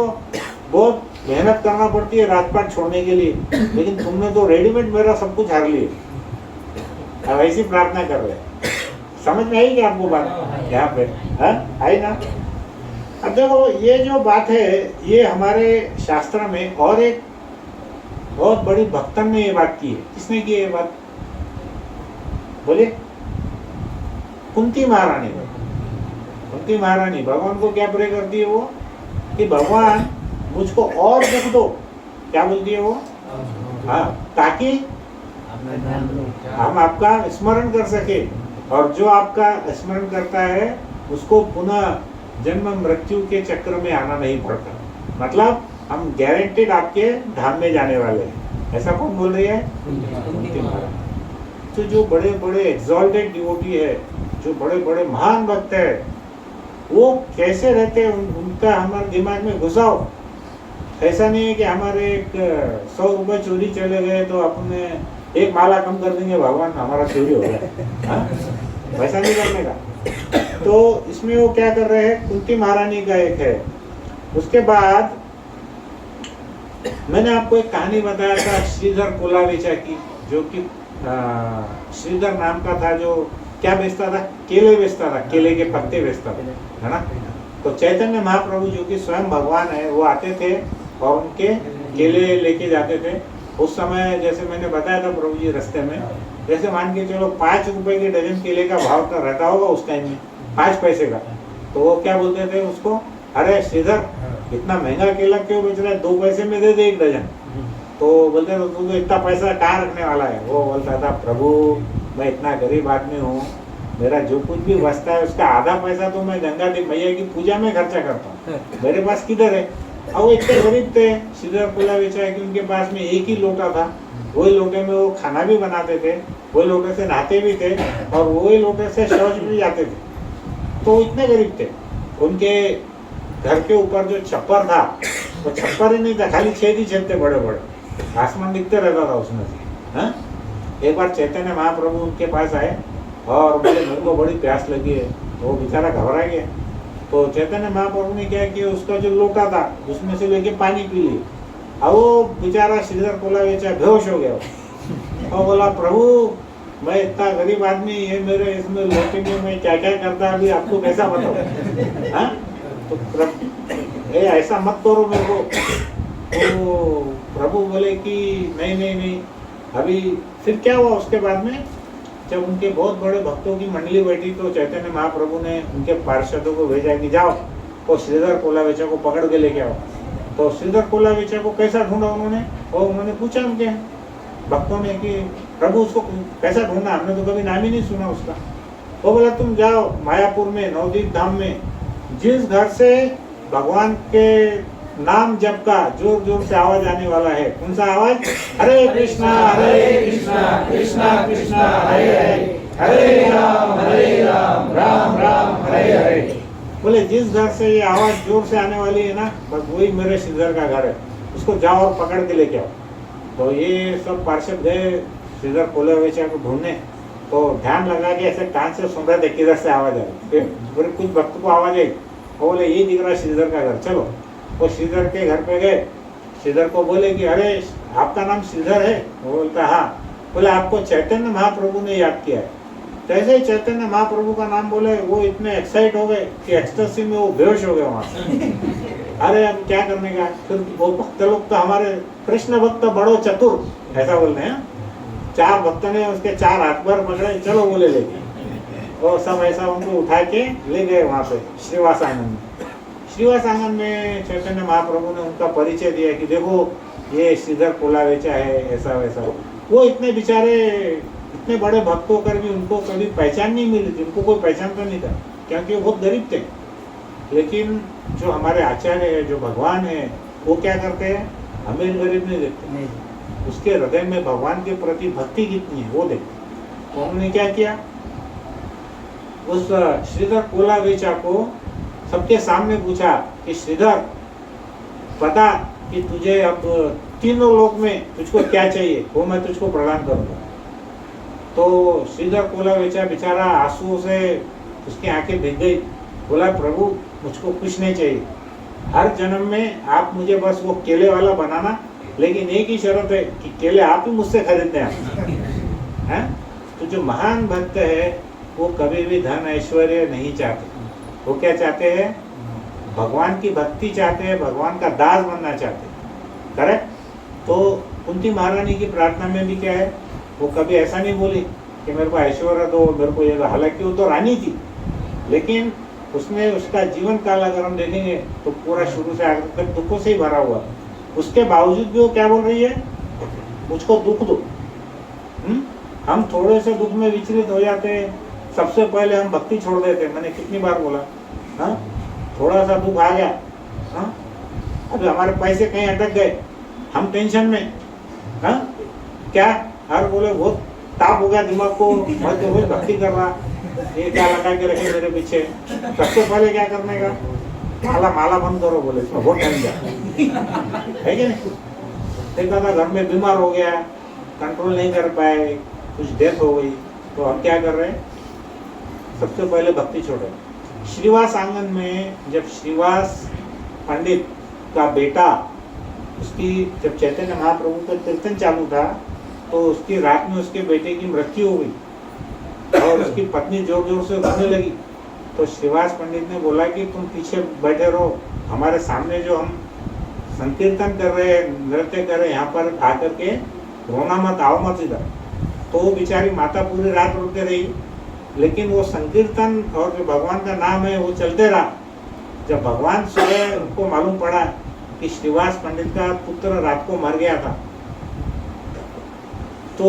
बहुत मेहनत करना पड़ती है राजपाट छोड़ने के लिए, लेकिन तुमने तो रेडीमेड मेरा सब कुछ हार लिया। अब ऐसी प्रार्थना कर रहे हैं। समझ में आई क्या आपको बात यहाँ पे? आई ना? अब देखो ये जो बात है ये हमारे शास्त्र में, और एक बहुत बड़ी भक्तन ने ये बात की है। किसने की ये बात? बोले कुंती महारानी। कुंती महारानी भगवान को क्या प्रे करती है वो कि भगवान मुझको और दुख दो। क्या बोलती है वो? हाँ, ताकि हम आपका स्मरण कर सके, और जो आपका स्मरण करता है उसको पुनः जन्म मृत्यु के चक्र में आना नहीं पड़ता। मतलब हम गारंटेड आपके धाम में जाने वाले हैं। ऐसा कौन बोल रही है? कुंती महारानी। तो जो बड़े बड़े एग्जॉल्टेड डिवोटी है, जो बड़े बड़े महान भक्त है, वो कैसे रहते हैं उनका हमारे दिमाग में घुसाओ। ऐसा नहीं है कि हमारे 100 रुपए चोरी चले गए तो अपने एक माला कम कर देंगे, भगवान हमारा चोरी हो गया। वैसा नहीं करने का। तो इसमें वो क्या कर रहे हैं? कुंती महारानी का एक है। उसके बाद मैंने आपको एक कहानी बताया था श्रीधर कोलाविचा की, जो कि श्रीधर नाम का था, जो क्या बेचता था? केले बेचता था, केले के पत्ते बेचता था, है ना? तो चैतन्य महाप्रभु जो कि स्वयं भगवान है, वो आते थे और उनके केले लेके जाते थे। उस समय जैसे मैंने बताया था प्रभु जी रास्ते में, जैसे मान के चलो 5 रुपए के डजन केले का भाव का रहता होगा उस टाइम में, 5 पैसे का। तो वो क्या बोलते थे उसको? अरे श्रीधर इतना महंगा केला क्यों बेच रहा है, 2 पैसे में दे दे 1 डजन। तो बोलते थे तू तो इतना पैसा कहाँ रखने वाला है? वो बोलता था प्रभु मैं इतना गरीब आदमी हूँ, मेरा जो कुछ भी बचता है उसका आधा पैसा तो मैं गंगा देवी मैया की पूजा में खर्चा करता हूँ, मेरे पास किधर है? और वो इतने गरीब थे श्रीधर कोलाविचा कि उनके पास में एक ही लोटा था, वही लोटे में वो खाना भी बनाते थे, वही लोटे से नहाते भी थे, और वही लोटे से शौच भी जाते थे। तो इतने गरीब थे। उनके घर के ऊपर जो छप्पर था वो छप्पर ही नहीं था, खाली छेद ही छेद थे बड़े बड़े, आसमान दिखते रहता था उसमें से। हाँ? एक बार चैतन्य महाप्रभु उनके पास आए और बोले मेरे को बड़ी प्यास लगी है। तो वो बेचारा घबरा गया। तो चैतन्य महाप्रभु ने क्या किया, उसका जो लोटा था उसमें से लेके पानी पी लिया। और वो बेचारा श्रीधर कोलाविचा बेहोश हो गया और बोला प्रभु मैं इतना गरीब आदमी, ये मेरे इसमें लोटे में मैं क्या क्या करता अभी आपको कैसा बताऊं? हाँ? तो ऐसा मत करो मेरे को। तो प्रभु बोले कि नहीं नहीं नहीं। अभी फिर क्या हुआ उसके बाद में, जब उनके बहुत बड़े भक्तों की मंडली बैठी तो चैतन्य महाप्रभु ने उनके पार्षदों को भेजा कि जाओ वो श्रीधर कोलाविचा को पकड़ के लेके आओ। तो श्रीधर कोलाविचा को कैसा ढूंढा उन्होंने, और उन्होंने पूछा उनके भक्तों ने कि प्रभु उसको कैसा ढूंढना, हमने तो कभी नाम ही नहीं सुना उसका। वो बोला तुम जाओ मायापुर में नवदीप धाम में, जिस घर से भगवान के नाम जप का जोर जोर से आवाज आने वाला है, कौन सा आवाज? हरे कृष्णा कृष्णा कृष्णा हरे हरे, हरे राम राम राम हरे हरे। बोले जिस घर से ये आवाज जोर से आने वाली है ना, बस वही मेरे श्रीधर का घर है, उसको जाओ और पकड़ के लेके आओ। तो ये सब पार्षद गए श्रीधर कोलाविचा को ढूंढने। तो ध्यान लगा के ऐसे कान से सुन रहे थे किधर से आवाज आई। फिर कुछ भक्त को आवाज आई, वो बोले ये दिख रहा है श्रीधर का घर, चलो। वो श्रीधर के घर पे गए। श्रीधर को बोले कि अरे आपका नाम श्रीधर है? वो बोलता हाँ। बोले आपको चैतन्य महाप्रभु ने याद किया है। जैसे ही चैतन्य महाप्रभु का नाम बोले वो इतने एक्साइट हो गए कि एक्सटेसी में वो बेहोश हो गए वहां से। अरे अब क्या करने का? फिर वो भक्त लोग तो हमारे कृष्ण भक्त बड़ो चतुर ऐसा बोलते हैं। 4 भक्त ने उसके 4 हाथ पर पकड़े, चलो बोले लेके। और सब ऐसा उनको उठा के ले गए वहां पे श्रीवासानंद। श्रीवास आंगन में चैतन्य महाप्रभु ने उनका परिचय दिया कि देखो ये श्रीधर कोलावेचा है, ऐसा वैसा। वो इतने बेचारे इतने बड़े भक्त होकर भी उनको कभी पहचान नहीं मिली थी, उनको कोई पहचानता नहीं था क्योंकि वो बहुत गरीब थे। लेकिन जो हमारे आचार्य है, जो भगवान है, वो क्या करते हैं, अमीर गरीब नहीं देखते, उसके हृदय में भगवान के प्रति भक्ति कितनी है वो देखते। तो उन्होंने क्या किया, उस श्रीधर कोलावेचा को सबके सामने पूछा कि श्रीधर पता कि तुझे अब तीनों लोक में तुझको क्या चाहिए, वो मैं तुझको प्रदान करूंगा। तो श्रीधर कोलावेचा बेचारा आंसुओं से उसकी आंखें भीग गई, बोला प्रभु मुझको कुछ नहीं चाहिए, हर जन्म में आप मुझे बस वो केले वाला बनाना, लेकिन एक ही शर्त है कि केले आप ही मुझसे खरीदने हैं। तो जो महान भक्त है वो कभी भी धन ऐश्वर्य नहीं चाहते, वो क्या चाहते हैं, भगवान की भक्ति चाहते हैं, भगवान का दास बनना चाहते हैं। करेक्ट। तो कुंती महारानी की प्रार्थना में भी क्या है, वो कभी ऐसा नहीं बोली कि मेरे को ऐश्वर्य दो, मेरे को ये, हालांकि वो तो रानी थी, लेकिन उसने उसका जीवन काल अगर हम देखेंगे तो पूरा शुरू से आगे तक दुखों से ही भरा हुआ। उसके बावजूद भी वो क्या बोल रही है, मुझको दुख दो। हम थोड़े से दुख में विचलित हो जाते हैं, सबसे पहले हम भक्ति छोड़ देते हैं। मैंने कितनी बार बोला, हाँ, थोड़ा सा दुख आ गया, हाँ, अभी हमारे पैसे कहीं अटक गए, हम टेंशन में, हाँ, क्या हर बोले बहुत ताप हो गया दिमाग को, मैं तो रोज भक्ति कर रहा, ये क्या लगा के रखे मेरे पीछे। सबसे पहले क्या करने का, माला बंद करो, बोले इसमें बहुत टाइम गया है कि नहीं। देखा था घर में बीमार हो गया, कंट्रोल नहीं कर पाए, कुछ डेथ हो गई, तो हम क्या कर रहे हैं, सबसे पहले भक्ति छोड़े। श्रीवास आंगन में जब श्रीवास पंडित का बेटा, उसकी जब चैतन्य महाप्रभु का कीर्तन चालू था तो उसकी रात में उसके बेटे की मृत्यु हो गई और उसकी पत्नी जोर जोर से रोने लगी। तो श्रीवास पंडित ने बोला कि तुम पीछे बैठे रहो, हमारे सामने जो हम संकीर्तन कर रहे हैं, नृत्य कर रहे हैं, यहाँ पर आकर के रोना मत, आओ मत इधर। तो वो बेचारी माता पूरी रात रोते रही, लेकिन वो संकीर्तन और जो भगवान का नाम है वो चलते रहा। जब भगवान सुबह उनको मालूम पड़ा कि श्रीवास पंडित का पुत्र रात को मर गया था, तो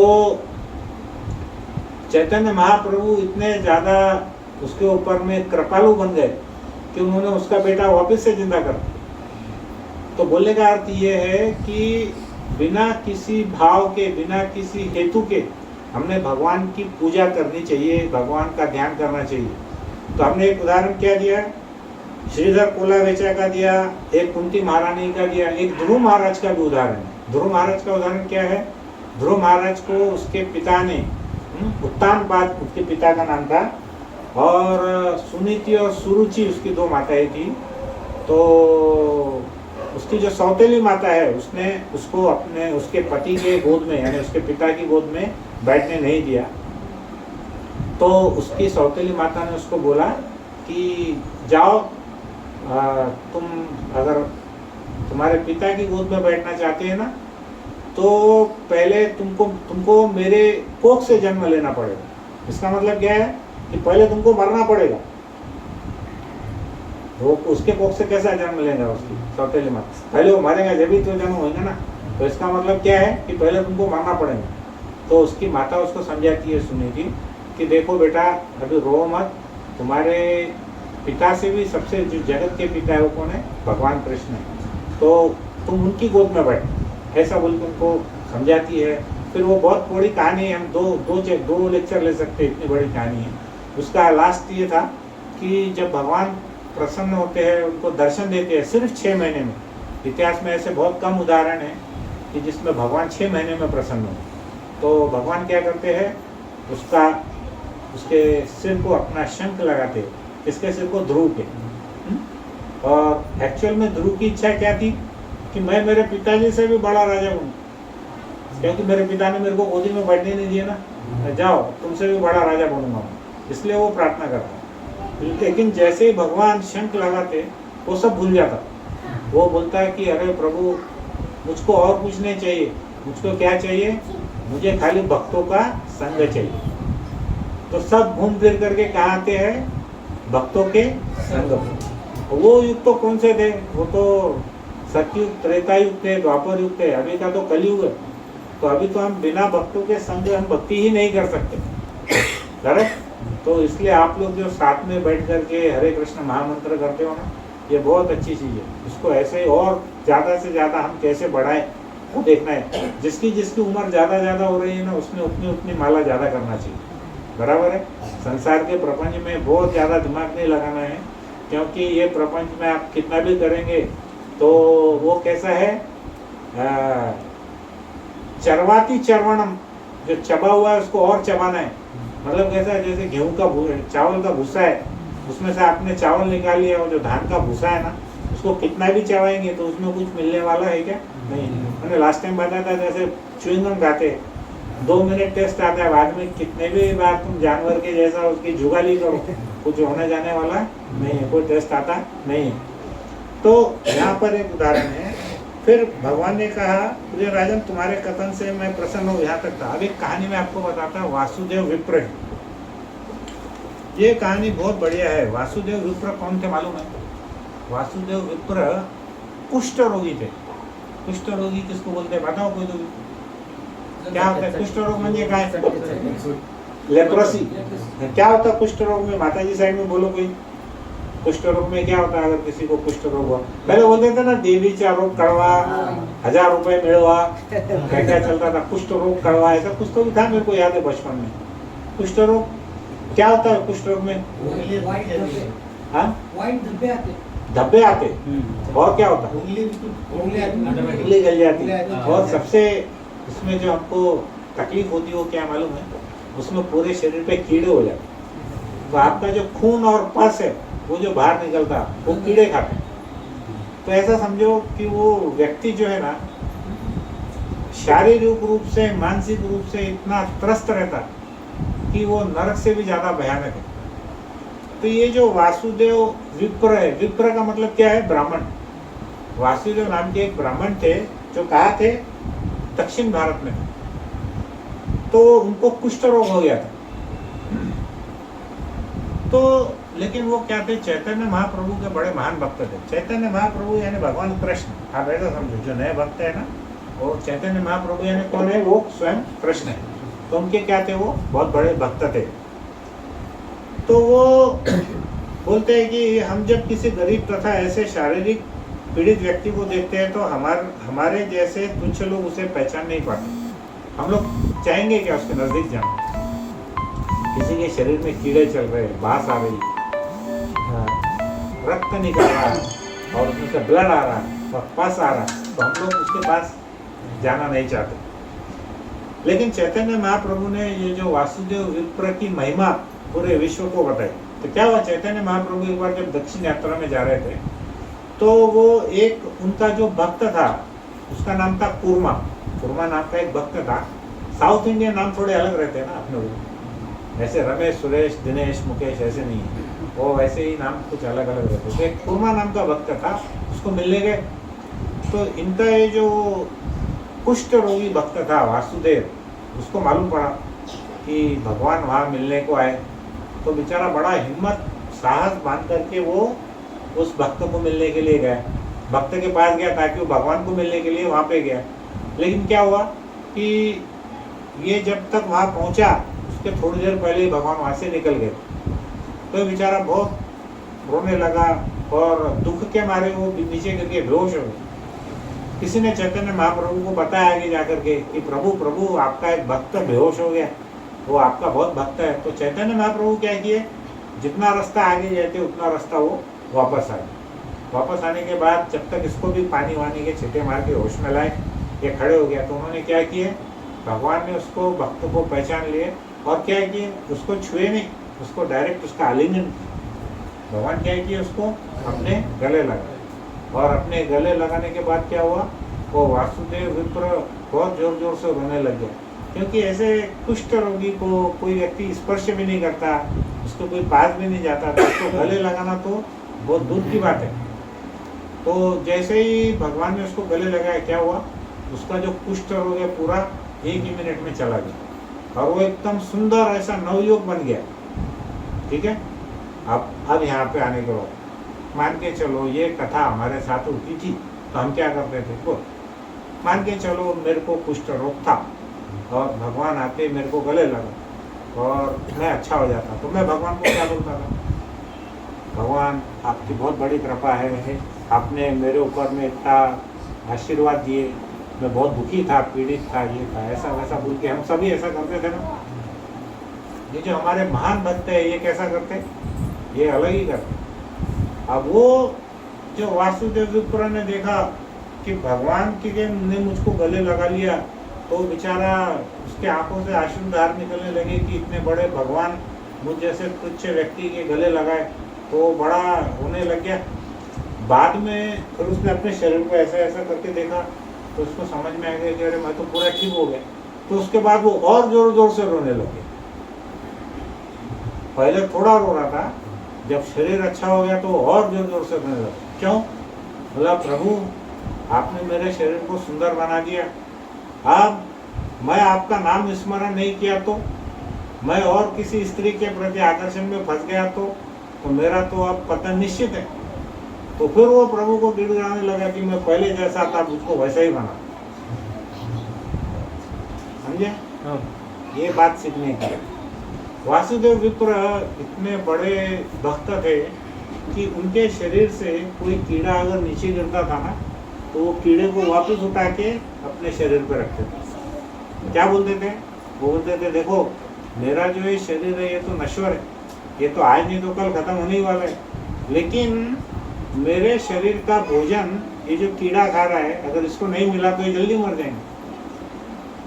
चैतन्य महाप्रभु इतने ज्यादा उसके ऊपर में कृपालु बन गए कि उन्होंने उसका बेटा वापस से जिंदा कर दिया। तो बोलने का अर्थ ये है कि बिना किसी भाव के, बिना किसी हेतु के हमने भगवान की पूजा करनी चाहिए, भगवान का ध्यान करना चाहिए। तो हमने एक उदाहरण क्या दिया, श्रीधर कोलावेचा का दिया, एक कुंती महारानी का दिया, एक ध्रुव महाराज का भी उदाहरण है। ध्रुव महाराज का उदाहरण क्या है, ध्रुव महाराज को उसके पिता ने, उत्तानपाद उसके पिता का नाम था, और सुनीति और सुरुचि उसकी दो माताएं थी। तो उसकी जो सौतेली माता है उसने उसको अपने उसके पति के गोद में, यानी उसके पिता की गोद में बैठने नहीं दिया। तो उसकी सौतेली माता ने उसको बोला कि जाओ, तुम अगर तुम्हारे पिता की गोद में बैठना चाहते हैं ना, तो पहले तुमको मेरे कोख से जन्म लेना पड़ेगा। इसका मतलब क्या है कि पहले तुमको मरना पड़ेगा। वो उसके कोख से कैसा जन्म लेगा उसकी सौतेली माता, पहले वो मरेगा जब ही तो जन्म होगा ना। तो इसका मतलब क्या है कि पहले तुमको मरना पड़ेगा। तो उसकी माता उसको समझाती है सुनीति कि देखो बेटा, अभी रो मत, तुम्हारे पिता से भी सबसे जो जगत के पिता है वो कौन है, भगवान कृष्ण है, तो तुम उनकी गोद में बैठ, ऐसा बोल के उनको समझाती है। फिर वो बहुत बड़ी कहानी है, हम दो लेक्चर ले सकते हैं, इतनी बड़ी कहानी है। उसका लास्ट ये था कि जब भगवान प्रसन्न होते हैं, उनको दर्शन देते हैं सिर्फ 6 महीने में। इतिहास में ऐसे बहुत कम उदाहरण है कि जिसमें भगवान 6 महीने में प्रसन्न हो। तो भगवान क्या करते हैं, उसके सिर को अपना शंख लगाते हैं, इसके सिर को ध्रुव के। और एक्चुअल में ध्रुव की इच्छा क्या थी कि मैं मेरे पिताजी से भी बड़ा राजा बनूं, क्योंकि मेरे पिता ने मेरे को गोदी में बैठने नहीं दिया ना, जाओ तुमसे भी बड़ा राजा बनूंगा, इसलिए वो प्रार्थना करता। लेकिन जैसे ही भगवान शंख लगाते वो सब भूल जाता। वो बोलता है कि अरे प्रभु, मुझको और कुछ नहीं चाहिए, मुझको क्या चाहिए, मुझे खाली भक्तों का संग चाहिए। तो सब घूम फिर करके कहाँ आते हैं, भक्तों के संग में। वो युग तो कौन से थे? वो तो सतयुग, त्रेता युग थे, द्वापर युग थे। अभी का तो कलयुग है। तो अभी तो हम बिना भक्तों के संग हम भक्ति ही नहीं कर सकते, करेक्ट? तो इसलिए आप लोग जो साथ में बैठ करके हरे कृष्ण महामंत्र करते हो ना, ये बहुत अच्छी चीज़ है। इसको ऐसे और ज़्यादा से ज़्यादा हम कैसे बढ़ाएं वो देखना है। जिसकी जिसकी उम्र ज़्यादा हो रही है ना, उसने उतनी उतनी माला ज़्यादा करना चाहिए, बराबर है? संसार के प्रपंच में बहुत ज़्यादा दिमाग नहीं लगाना है, क्योंकि ये प्रपंच में आप कितना भी करेंगे तो वो कैसा है, चरवाती चरवणम, जो चबा हुआ है उसको और चबाना है। मतलब कैसा है, जैसे गेहूं का चावल का भूसा है, उसमें से आपने चावल निकाल लिया और जो धान का भूसा है ना, उसको कितना भी चबाएंगे तो उसमें कुछ मिलने वाला है क्या? नहीं। मैंने लास्ट टाइम बताया था, जैसे च्युइंगम खाते 2 मिनट टेस्ट आता है, बाद में कितने भी बार तुम जानवर के जैसा उसकी जुगाली करो, कुछ होने जाने वाला नहीं है, कोई टेस्ट आता नहीं है। तो यहाँ पर एक उदाहरण है। फिर भगवान ने कहा, मुझे राजन तुम्हारे कथन से मैं प्रसन्न हूँ, यहाँ तक था। अब एक कहानी मैं आपको बताता हूँ, वासुदेव विप्र। ये कहानी बहुत बढ़िया है। वासुदेव विप्र कौन थे मालूम है? वासुदेव विप्र कुष्ठ रोगी थे। कुष्ठ रोगी किसको बोलते हैं बताओ कोई? तो क्या होता है कुष्ठ रोग? म्हणजे काय? लेप्रोसी। क्या होता है कुष्ठ रोग में? माताजी साइड में बोलो कोई। कुष्ठ रोग में क्या होता है अगर किसी को कुष्ठ रोग हुआ? पहले बोलते थे ना, देवीचा रोग कड़वा, 1000 रुपए मिलवा, क्या क्या चलता था, कुष्ठ रोग कड़वा, ऐसा कुछ तो भी था, मेरे को याद है बचपन में। कुष्ठ रोग क्या होता है कुष्ठ रोग में? धब्बे आते। और क्या होता? उंगली गल जाती। और सबसे इसमें जो हमको तकलीफ होती है वो क्या मालूम है? उसमें पूरे शरीर पे कीड़े हो जाते। तो आपका जो खून और पस है वो जो बाहर निकलता वो कीड़े खाते। तो ऐसा समझो कि वो व्यक्ति जो है ना, शारीरिक रूप से मानसिक रूप से इतना त्रस्त रहता कि वो नरक से भी ज्यादा भयानक है। तो ये जो वासुदेव विप्र है, विप्र का मतलब क्या है? ब्राह्मण। वासुदेव नाम के एक ब्राह्मण थे जो कहा थे दक्षिण भारत में, तो उनको कुष्ठ रोग हो गया था। तो लेकिन वो क्या थे? चैतन्य महाप्रभु के बड़े महान भक्त थे। चैतन्य महाप्रभु यानी भगवान कृष्ण, आप ऐसा समझो। जो नए भक्त है ना, वो चैतन्य महाप्रभु यानी कौन है? वो स्वयं कृष्ण है। तो उनके क्या थे? वो बहुत बड़े भक्त थे। तो वो बोलते हैं कि हम जब किसी गरीब तथा ऐसे शारीरिक पीड़ित व्यक्ति को देखते हैं तो हमारे जैसे तुच्छ लोग उसे पहचान नहीं पाते। हम लोग चाहेंगे क्या उसके नजदीक जाना? किसी के शरीर में कीड़े चल रहे, बास आ रही, रक्त निकल रहा है और उसमें से ब्लड आ रहा है और पस आ रहा है, तो हम लोग उसके पास जाना नहीं चाहते। लेकिन चैतन्य महाप्रभु ने ये जो वासुदेव विप्र की महिमा पूरे विश्व को बताई। तो क्या हुआ? चैतन्य महाप्रभु एक बार जब दक्षिण यात्रा में जा रहे थे तो वो एक उनका जो भक्त था, उसका नाम था कुर्मा। कुर्मा नाम का एक भक्त था। साउथ इंडियन नाम थोड़े अलग रहते हैं ना अपने को, ऐसे रमेश, सुरेश, दिनेश, मुकेश ऐसे नहीं है, वो वैसे ही नाम कुछ अलग अलग रहते हैं। तो एक कुर्मा नाम का भक्त था, उसको मिलने गए। तो इनका ये जो कुष्ठ रोगी भक्त था वासुदेव, उसको मालूम पड़ा कि भगवान वहाँ मिलने को आए। तो बेचारा बड़ा हिम्मत साहस बांध करके वो उस भक्त को मिलने के लिए गया। भक्त के पास गया ताकि वो भगवान को मिलने के लिए वहाँ पे गया। लेकिन क्या हुआ कि ये जब तक वहाँ पहुँचा उसके थोड़ी देर पहले ही भगवान वहाँ से निकल गए। तो बेचारा बहुत रोने लगा और दुख के मारे वो नीचे गिर के बेहोश हो गए। किसी ने चैतन्य महाप्रभु को बताया आगे जाकर के कि प्रभु प्रभु आपका एक भक्त बेहोश हो गया, वो आपका बहुत भक्त है। तो चैतन्य महाप्रभु क्या किए, जितना रास्ता आगे जाते उतना रास्ता वो वापस आ गए। वापस आने के बाद जब तक इसको भी पानी वानी के छींटे मार के होश में लाए, ये खड़े हो गया। तो उन्होंने क्या किए, भगवान ने उसको भक्त को पहचान लिए और क्या किए, उसको छुए नहीं, उसको डायरेक्ट उसका आलिंगन। भगवान क्या किए, उसको अपने गले लगाए। और अपने गले लगाने के बाद क्या हुआ, वो वासुदेव विप्र बहुत जोर जोर से रोने लग गया। क्योंकि ऐसे कुष्ठ रोगी को कोई व्यक्ति स्पर्श भी नहीं करता, उसको कोई पास भी नहीं जाता, तो उसको गले लगाना तो बहुत दूर की बात है। तो जैसे ही भगवान ने उसको गले लगाया, क्या हुआ, उसका जो कुष्ठ रोग है पूरा 1 ही मिनट में चला गया और वो एकदम सुंदर ऐसा नवयुवक बन गया। ठीक है। अब यहाँ पे आने के बाद मान के चलो ये कथा हमारे साथ होती थी तो हम क्या करते थे, बोल। मान के चलो मेरे को कुष्ठ रोग था और भगवान आते मेरे को गले लगा और मैं अच्छा हो जाता, तो मैं भगवान को क्या बोलता था, भगवान आपकी बहुत बड़ी कृपा है, आपने मेरे ऊपर में इतना आशीर्वाद दिए, मैं बहुत दुखी था, पीड़ित था, ये था, ऐसा वैसा बोल के हम सभी ऐसा करते थे ना। ये जो हमारे महान भक्त है ये कैसा करते, ये अलग ही करते। अब वो जो वासुदेव विप्र ने देखा कि भगवान के ने मुझको गले लगा लिया, तो बेचारा उसके आंखों से आंसू निकलने लगे कि इतने बड़े भगवान मुझ जैसे तुच्छ व्यक्ति के गले लगाए, तो बड़ा होने लग गया। बाद में फिर उसने अपने शरीर को ऐसा ऐसा करके देखा तो उसको समझ में आ गया कि अरे मैं तो पूरा ठीक हो गया। तो उसके बाद वो और जोर जोर से रोने लगे। पहले थोड़ा रो रहा था, जब शरीर अच्छा हो गया तो और जोर जोर से रोने लगा। क्यों? बोला प्रभु आपने मेरे शरीर को सुंदर बना दिया, अब मैं आपका नाम स्मरण नहीं किया तो, मैं और किसी स्त्री के प्रति आकर्षण में फंस गया तो मेरा तो अब पतन निश्चित है। तो फिर वो प्रभु को गिड़गिड़ाने लगा कि मैं पहले जैसा था मुझको वैसा ही बना। समझे? ये बात सीखने की। वासुदेव विप्र इतने बड़े भक्त थे कि उनके शरीर से कोई कीड़ा अगर नीचे गिरता था ना, तो वो कीड़े को वापस उठा के अपने शरीर पर रखते थे। क्या बोलते थे? वो बोलते थे देखो मेरा जो ये शरीर है ये तो नश्वर है, ये तो आज नहीं तो कल खत्म होने ही वाला है, लेकिन मेरे शरीर का भोजन ये जो कीड़ा खा रहा है, अगर इसको नहीं मिला तो ये जल्दी मर जाएंगे,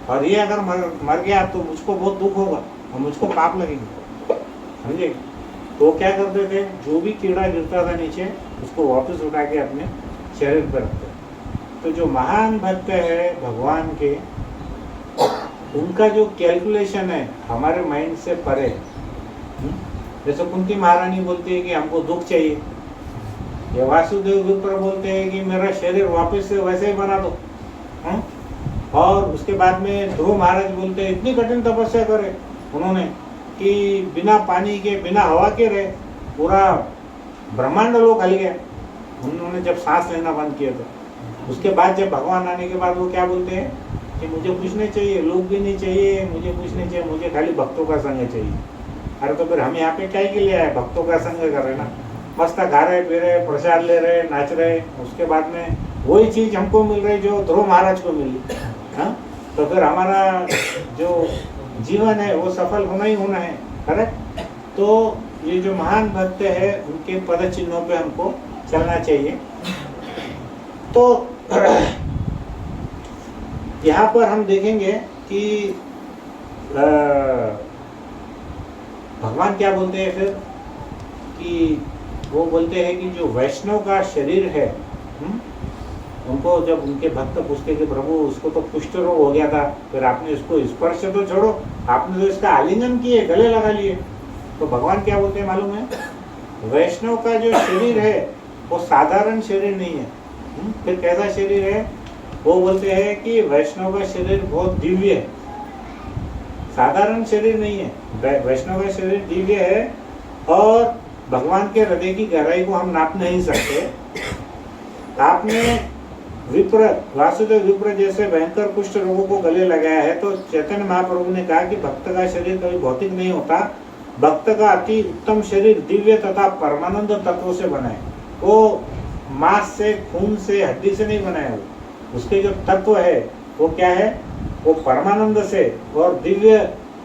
और ये अगर मर गया तो मुझको बहुत दुख होगा और मुझको पाप लगेंगे। समझे? तो क्या करते थे, जो भी कीड़ा गिरता था नीचे उसको वापस उठा के अपने शरीर पर रखते। तो जो महान भक्त है भगवान के, उनका जो कैलकुलेशन है हमारे माइंड से परे। जैसे कुंती महारानी बोलती है कि हमको दुख चाहिए, ये वासुदेव विप्र बोलते हैं कि मेरा शरीर वापस से वैसे ही बना दो। और उसके बाद में ध्रुव महाराज बोलते हैं इतनी कठिन तपस्या करे उन्होंने कि बिना पानी के बिना हवा के रहे, पूरा ब्रह्मांड लोग हल गया उन्होंने जब सांस लेना बंद किया था। उसके बाद जब भगवान आने के बाद वो क्या बोलते हैं कि मुझे कुछ नहीं चाहिए, लोग भी नहीं चाहिए, मुझे कुछ नहीं चाहिए, मुझे खाली भक्तों का संग चाहिए। अरे तो फिर हम यहाँ पे क्या के लिए आए, भक्तों का संग कर रहे ना, मस्त खा रहे पी रहे, प्रसाद ले रहे, नाच रहे, उसके बाद में वही चीज हमको मिल रही जो ध्रुव महाराज को मिली। हाँ, तो फिर हमारा जो जीवन है वो सफल होना ही होना है। करेक्ट? तो ये जो महान भक्त है उनके पद चिन्हों पे हमको चलना चाहिए। तो यहाँ पर हम देखेंगे कि भगवान क्या बोलते हैं फिर, कि वो बोलते हैं कि जो वैष्णव का शरीर है, उनको जब उनके भक्त पूछते कि प्रभु उसको तो कुष्ठ रोग हो गया था, फिर आपने इसको स्पर्श तो छोड़ो, आपने तो इसका आलिंगन किए, गले लगा लिए, तो भगवान क्या बोलते हैं मालूम है, वैष्णव का जो शरीर है वो साधारण शरीर नहीं है। फिर कैसा शरीर है? वो बोलते हैं कि वैष्णव का शरीर बहुत दिव्य है, साधारण शरीर नहीं है। वैष्णव का शरीर दिव्य है और भगवान के हृदय की गहराई को हम नाप नहीं सकते। आपने विप्र, वासुदेव विप्र जैसे भयंकर कुष्ठ रोगों को गले लगाया है, तो चैतन्य महाप्रभु ने कहा कि भक्त का शरीर कभी भौतिक नहीं होता, भक्त का अति उत्तम शरीर दिव्य तथा परमानंद तत्वों से बना है। वो मांस से, खून से, हड्डी से नहीं बना है, उसके जो तत्व है वो क्या है, वो परमानंद से और दिव्य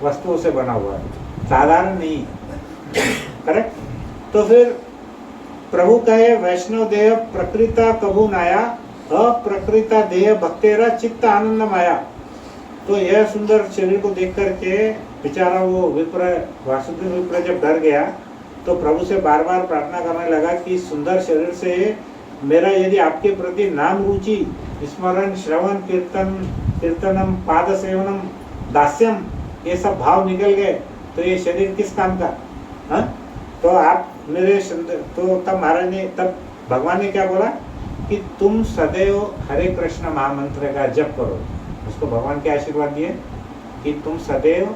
वस्तुओं से बना हुआ है, साधारण नहीं। करेक्ट? तो फिर प्रभु कहे वैष्णव देह प्रकृता कभू नाया, अप्रकृता देह भक्तेरा चित्त आनंद माया। तो यह सुंदर शरीर को देख करके बेचारा वो विप्र, वासुदेव विप्र जब डर गया तो प्रभु से बार बार प्रार्थना करने लगा कि सुंदर शरीर से मेरा यदि आपके प्रति नाम रुचि, स्मरण, श्रवण, कीर्तनम, पाद सेवनम, दास्यम, ये सब भाव निकल गए तो ये शरीर किस काम का? हाँ, तो आप मेरे तो तब महाराज ने, तब भगवान ने क्या बोला कि तुम सदैव हरे कृष्ण महामंत्र का जप करो। उसको भगवान के आशीर्वाद दिए कि तुम सदैव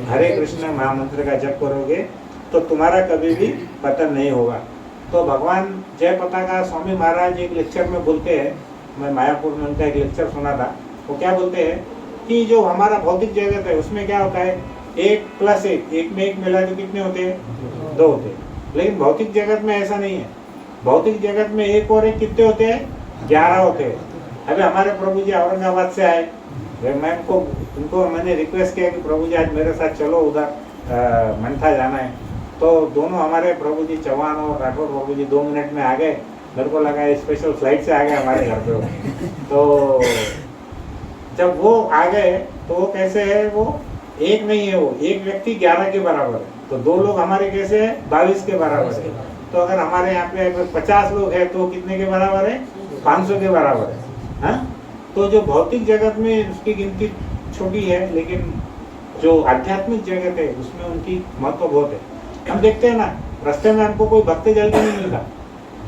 हरे कृष्ण महामंत्र का जप करोगे तो तुम्हारा कभी भी पतन नहीं होगा। तो भगवान जय पताका स्वामी महाराज एक लेक्चर में बोलते हैं, मैं मायापुर में उनका एक लेक्चर सुना था, वो क्या बोलते हैं कि जो हमारा भौतिक जगत है उसमें क्या होता है, 1 + 1, 1 में 1 मिला तो कितने होते हैं, 2 होते हैं। लेकिन भौतिक जगत में ऐसा नहीं है। भौतिक जगत में 1 और 1 कितने होते हैं, 11 होते हैं। अभी हमारे प्रभु जी औरंगाबाद से आए, मैं उनको मैंने रिक्वेस्ट किया कि प्रभु जी आज मेरे साथ चलो, उधर मंठा जाना है। तो दोनों हमारे प्रभु जी चौहान और राठौर प्रभु जी 2 मिनट में आ गए। मेरे को लगा स्पेशल फ्लाइट से आ गए हमारे घर पे। तो जब वो आ गए तो वो कैसे है, वो एक नहीं है, वो एक व्यक्ति 11 के बराबर है। तो 2 लोग हमारे कैसे है, 22 के बराबर है। तो अगर हमारे यहाँ पे अगर 50 लोग हैं तो कितने के बराबर है, 500 के बराबर है। हाँ, तो जो भौतिक जगत में उसकी गिनती छोटी है, लेकिन जो आध्यात्मिक जगत है उसमें उनकी महत्व बहुत है। हम देखते हैं ना, रास्ते में हमको कोई भक्त जल्दी नहीं मिलता।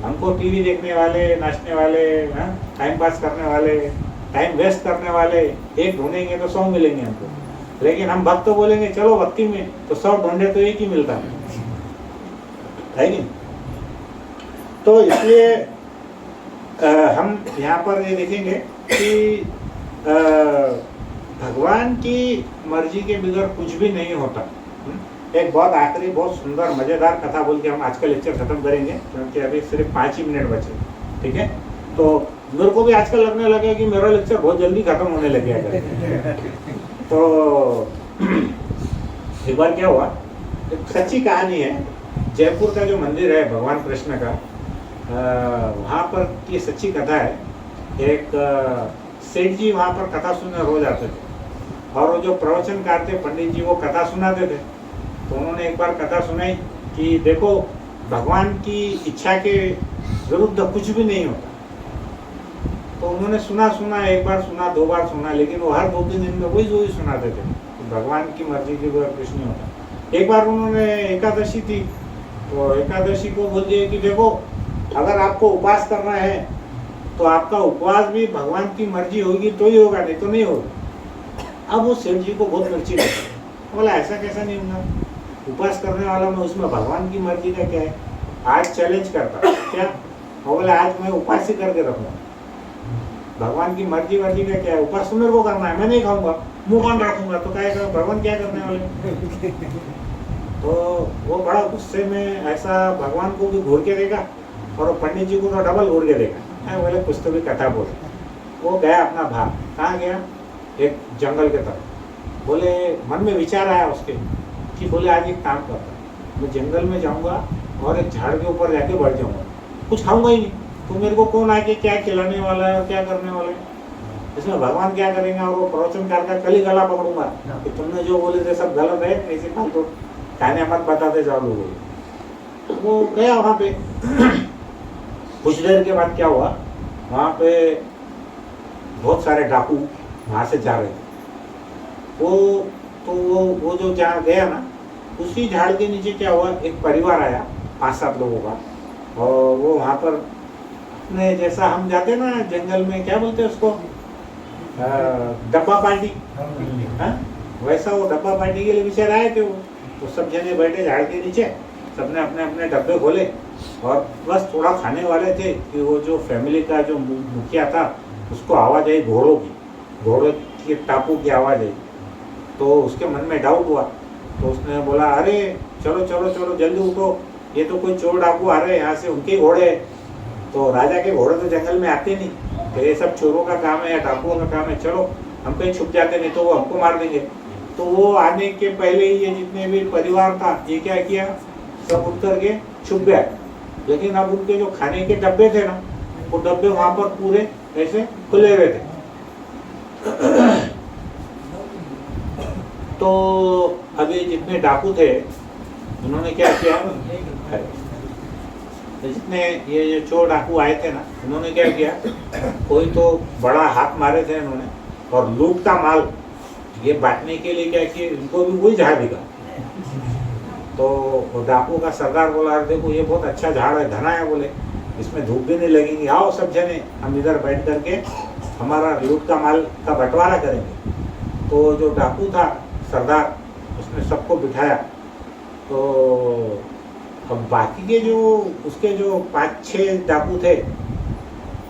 हमको टीवी देखने वाले, नाचने वाले, टाइम पास करने वाले, टाइम वेस्ट करने वाले एक ढूंढेंगे तो 100 मिलेंगे हमको। लेकिन हम भक्त तो बोलेंगे चलो भक्ति में, तो 100 ढूंढे तो एक ही मिलता है नहीं। तो इसलिए हम यहाँ पर ये देखेंगे कि भगवान की मर्जी के बगैर कुछ भी नहीं होता। एक बहुत आखिरी बहुत सुंदर मज़ेदार कथा बोल के हम आज का लेक्चर खत्म करेंगे, क्योंकि अभी सिर्फ 5 ही मिनट बचे। ठीक है, तो मेरे को भी आजकल लगने लगा कि मेरा लेक्चर बहुत जल्दी खत्म होने लग गया। तो एक बार क्या हुआ, एक सच्ची कहानी है। जयपुर का जो मंदिर है भगवान कृष्ण का, वहाँ पर ये सच्ची कथा है। एक सेठ जी वहाँ पर कथा सुनने रोज आते थे, और वो जो प्रवचनकार थे पंडित जी, वो कथा सुनाते थे। तो उन्होंने एक बार कथा सुनाई कि देखो, भगवान की इच्छा के विरुद्ध कुछ भी नहीं होता। तो उन्होंने सुना, एक बार सुना, 2 बार सुना, लेकिन वो हर 2-3 दिन में वही सुनाते थे कि भगवान की मर्जी के बगैर कुछ नहीं होता। एक बार उन्होंने एकादशी थी, तो एकादशी को बोल दिया कि देखो, अगर आपको उपवास करना है तो आपका उपवास भी भगवान की मर्जी होगी तो ही होगा, नहीं तो नहीं होगा। अब वो सेठ जी को बहुत मिर्ची लगी। बोला ऐसा कैसा नहीं होगा, उपवास करने वाला मैं, उसमें भगवान की मर्जी का क्या है। आज चैलेंज करता क्या, वो बोला आज मैं उपवास ही करके रखूँगा, भगवान की मर्जी का क्या है, उपवास तो मेरे को करना है, मैं नहीं खाऊंगा, मुँह बंद रखूंगा, तो क्या है, भगवान क्या करने वाले। तो वो बड़ा गुस्से में ऐसा भगवान को भी घूर के देगा और पंडित जी को तो डबल घूर के देगा। बोले कुछ तो भी कथा बोले। वो गया अपना भाग, कहाँ गया, एक जंगल के तरफ। बोले मन में विचार आया उसके कि बोले आज एक काम करता, मैं जंगल में जाऊंगा और एक झाड़ के ऊपर जाके बैठ जाऊंगा, कुछ खाऊंगा ही नहीं, तो मेरे को कौन आके क्या खिलाने वाला है और क्या करने वाला है, इसमें भगवान क्या करेंगे। और वो प्रवचनकार का कल ही गला पकड़ूंगा कि तुमने जो बोले थे सब गलत है, ऐसे फालतू कहने मत बताते जाओ लोगों को। वो गया वहाँ पे। कुछ देर के बाद क्या हुआ, वहाँ पे बहुत सारे डाकू वहाँ से जा रहे थे। वो जो जहाँ गया ना, उसी झाड़ के नीचे क्या हुआ, एक परिवार आया 5-7 लोगों का, और वो वहाँ पर अपने जैसा हम जाते ना जंगल में, क्या बोलते हैं उसको, डब्बा पार्टी, वैसा वो डब्बा पार्टी के लिए बेचारे आए थे। वो सब जने बैठे झाड़ के नीचे, सबने अपने अपने डब्बे खोले और बस थोड़ा खाने वाले थे कि वो जो फैमिली का जो मुखिया था उसको आवाज़ आई घोड़ों की टापू की आवाज़ आई। तो उसके मन में डाउट हुआ, तो उसने बोला अरे चलो चलो चलो जल्दी उठो, ये तो कोई चोर डाकू आ रहे हैं, यहाँ से उनके घोड़े। तो राजा के घोड़े तो जंगल में आते नहीं, तो ये सब चोरों का काम है या डाकुओं का काम है, चलो हम कहीं छुप जाते, नहीं तो वो हमको मार देंगे। तो वो आने के पहले ही ये जितने भी परिवार था, ये क्या किया, सब उठ करके छुप गया। लेकिन अब उनके जो खाने के डब्बे थे ना, वो डब्बे वहाँ पर पूरे ऐसे खुले हुए थे। तो अभी जितने डाकू थे उन्होंने क्या किया, जितने ये जो चोर डाकू आए थे ना, उन्होंने क्या किया, कोई तो बड़ा हाथ मारे थे इन्होंने, और लूट का माल ये बांटने के लिए क्या किया, इनको भी वही झाड़ दिखा। तो डाकू का सरदार बोला देखो ये बहुत अच्छा झाड़ है, घना है, बोले इसमें धूप भी नहीं लगेगी, आओ सब जने हम इधर बैठ करके हमारा लूट का माल का बंटवारा करेंगे। तो जो डाकू था सरदार, उसने सबको बिठाया। तो अब बाकी के जो उसके जो 5-6 डाकू थे,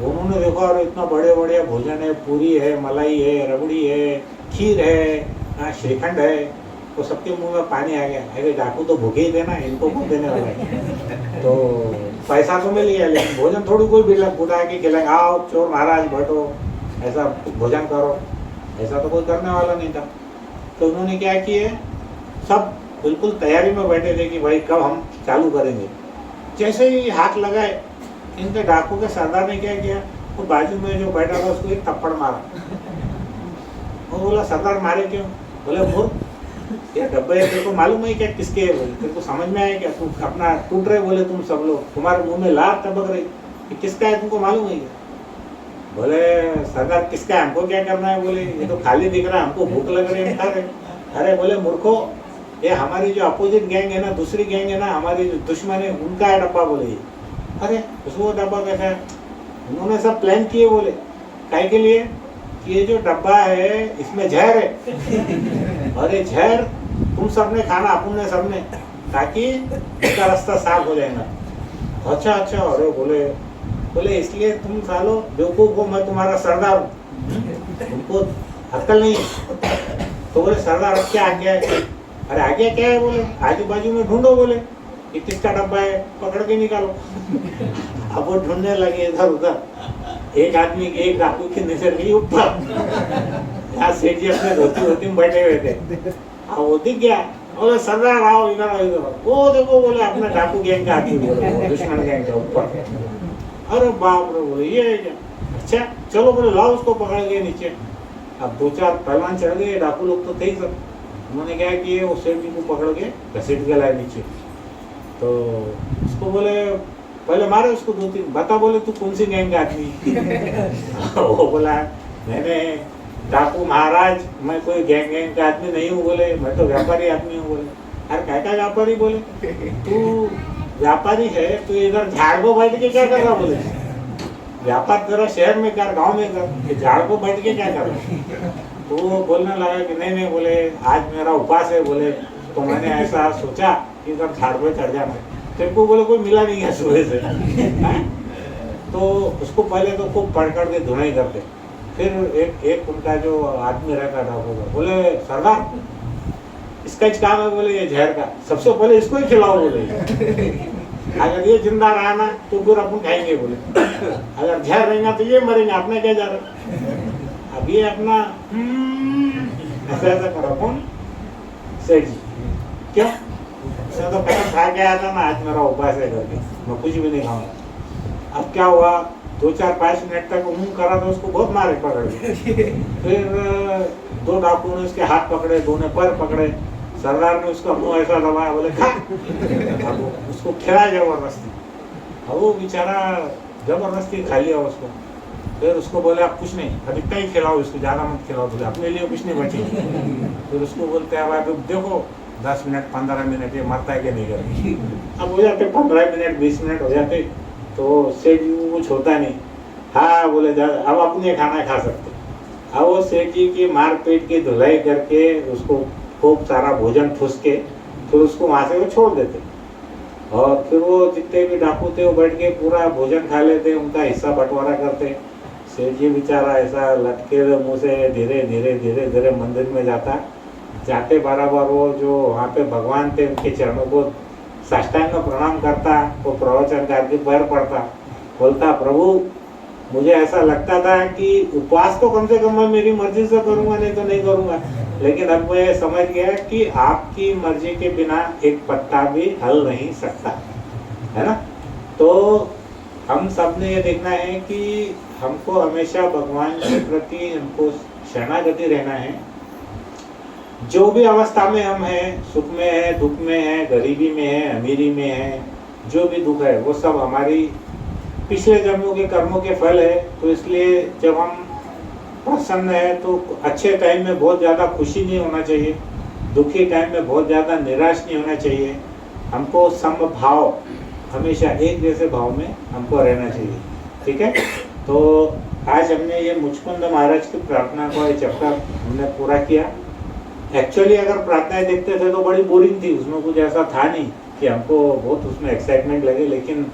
उन्होंने देखा और इतना बड़े बड़े भोजन है, पूरी है, मलाई है, रबड़ी है, खीर है, श्रीखंड है, तो सबके मुंह में पानी आ गया। अरे डाकू तो भूखे ही थे ना, इनको कौन देने वाला है। तो पैसा तो मिल गया, लेकिन भोजन थोड़ी कोई बिल्ला बुला के खिलाएंगे, आओ चोर महाराज बैठो, ऐसा भोजन करो, ऐसा तो कोई करने वाला नहीं था। तो उन्होंने क्या किए, सब बिल्कुल तैयारी में बैठे थे कि भाई कब हम चालू करेंगे। जैसे ही हाथ लगाए, इनके डाकू के सरदार ने क्या किया, वो बाजू में जो बैठा था उसको एक थप्पड़ मारा। वो बोला सरदार मारे क्यों? बोले मूर्ख, ये डब्बे तेरे को मालूम है क्या किसके है? बोले तेरे को समझ में आया क्या? तुम अपना टूट रहे, बोले तुम सब लोग, तुम्हारे मुंह में लार टपक रही, कि किसका है तुमको मालूम है क्या? बोले सरदार किसका है, हमको क्या करना है? बोले ये तो खाली दिख रहा है, हमको भूख लग रही है, खा रहे। अरे बोले मूर्खो, ये हमारी जो अपोजिट गैंग है ना, दूसरी गैंग है ना, हमारी जो दुश्मन है, उनका है डब्बा। बोले ये, अरे उसको डब्बा कैसा है? उन्होंने सब प्लान किए। बोले काय के लिए? कि ये जो डब्बा है इसमें जहर है, और ये जहर तुम सबने खाना, अपन ने सबने, ताकि इसका रास्ता साफ हो जाएगा। अच्छा अच्छा। अरे बोले इसलिए तुम सालो बेवकूफ हो, मैं तुम्हारा सरदार हूँ, तुमको अक्ल नहीं है। तो बोले सरदार अब क्या आज्ञा है? अरे आज्ञा क्या है? बोले आजू बाजू में ढूंढो, बोले ये किसका डब्बा है, पकड़ के निकालो। अब वो ढूंढने लगे इधर उधर, एक आदमी एक डाकू की नजर गई ऊपर, यहाँ सेठ जी अपने धोती में बैठे हुए थे। हाँ वो दिख गया, बोले सरदार आओ इधर आओ इधर। वो देखो बोले अपना डाकू गैंग का आदमी, बोले दुश्मन गैंग का ऊपर। अरे बाप रे, बोले ये क्या? अच्छा चलो, बोले लाओ उसको पकड़ के नीचे। अब 2-4 पहलवान चढ़ गए, डाकू लोग तो थे ही सब। उन्होंने क्या किए, उस सेठ जी को पकड़ के घसीट के लाए नीचे। तो उसको बोले पहले मारे उसको 2-3, बता बोले तू कौन सी गैंग का आदमी? वो बोला मैंने डाकू महाराज, मैं कोई गैंग का आदमी नहीं हूँ। बोले मैं तो व्यापारी आदमी हूँ। बोले अरे क्या क्या व्यापारी? बोले तू व्यापारी है तो इधर झाड़ को बैठ के क्या कर रहा? बोले व्यापार तेरा शहर में कर, गांव में कर, झाड़ को बैठ के क्या कर रहा? तो वो बोलने लगा कि नहीं, बोले आज मेरा उपवास है। बोले तो मैंने ऐसा सोचा कि इधर झाड़ पे चढ़ जाना। तेरे को बोले कोई मिला नहीं है सुबह से। तो उसको पहले तो खूब पकड़ के धुनाई करते, फिर एक उनका जो आदमी रहता था वो बोले सरदार इसका ही काम है, बोले ये जहर का, सबसे पहले इसको ही खिलाओ। बोले अगर ये जिंदा रहा ना तो फिर अपन खाएंगे। बोले अगर जहर रहेगा तो ये मरेंगे, आपने क्या जा रहा? अब ये अपना ऐसा करो। कौन? सेठ जी। क्यों? तो कसम खा के आया था ना, आज मेरा उपास है करके, मैं कुछ भी नहीं खाऊंगा। अब क्या हुआ, 2-4-5 मिनट तक मुंह करा तो उसको बहुत मारे पकड़ के। फिर 2 डाकू ने उसके हाथ पकड़े, 2 ने पैर पकड़े, सरदार ने उसका मुंह ऐसा दबाया, बोले खा। अब उसको खिलाया जबरदस्ती। अब वो बेचारा जबरदस्ती खा लिया उसको। फिर उसको बोले आप कुछ नहीं, अब इतना ही खिलाओ इसको, ज़्यादा मत खिलाओ, बोले अपने लिए कुछ नहीं बचे। फिर उसको बोलते हैं अब देखो 10 मिनट 15 मिनट ये मरता है कि नहीं करके। अब हो जाते 15 मिनट 20 मिनट हो जाते, तो सेठ जी को कुछ होता नहीं। हाँ बोले अब अपने खाना खा सकते। अब वो सेठ जी की मार पेट की धुलाई करके उसको खूब सारा भोजन ठूस के फिर उसको वहाँ से वो छोड़ देते, और फिर वो जितने भी डाकू थे वो बैठ के पूरा भोजन खा लेते, उनका हिस्सा बंटवारा करते। सेठ जी बेचारा ऐसा लटके हुए मुँह से धीरे धीरे धीरे धीरे मंदिर में जाते बराबर वो जो वहाँ पे भगवान थे उनके चरणों को साष्टांग प्रणाम करता, वो प्रवचन करके पैर पड़ता, बोलता प्रभु मुझे ऐसा लगता था कि उपवास तो कम से कम मैं मेरी मर्जी से करूँगा, नहीं तो नहीं करूँगा, लेकिन अब मैं समझ गया कि आपकी मर्जी के बिना एक पत्ता भी हल नहीं सकता, है ना। तो हम सब ने ये देखना है कि हमको हमेशा भगवान के प्रति हमको शरणागति रहना है। जो भी अवस्था में हम हैं, सुख में है, दुख में है, गरीबी में है, अमीरी में है, जो भी दुख है वो सब हमारी पिछले जन्मों के कर्मों के फल है। तो इसलिए जब हम प्रसन्न है तो अच्छे टाइम में बहुत ज़्यादा खुशी नहीं होना चाहिए, दुखी टाइम में बहुत ज़्यादा निराश नहीं होना चाहिए। हमको समभाव, हमेशा एक जैसे भाव में हमको रहना चाहिए, ठीक है। तो आज हमने ये मुचकुंद महाराज की प्रार्थना को ये चैप्टर हमने पूरा किया। एक्चुअली अगर प्रार्थनाएं देखते थे तो बड़ी बोरिंग थी, उसमें कुछ ऐसा था नहीं, कि हमको बहुत उसमें एक्साइटमेंट लगे, लेकिन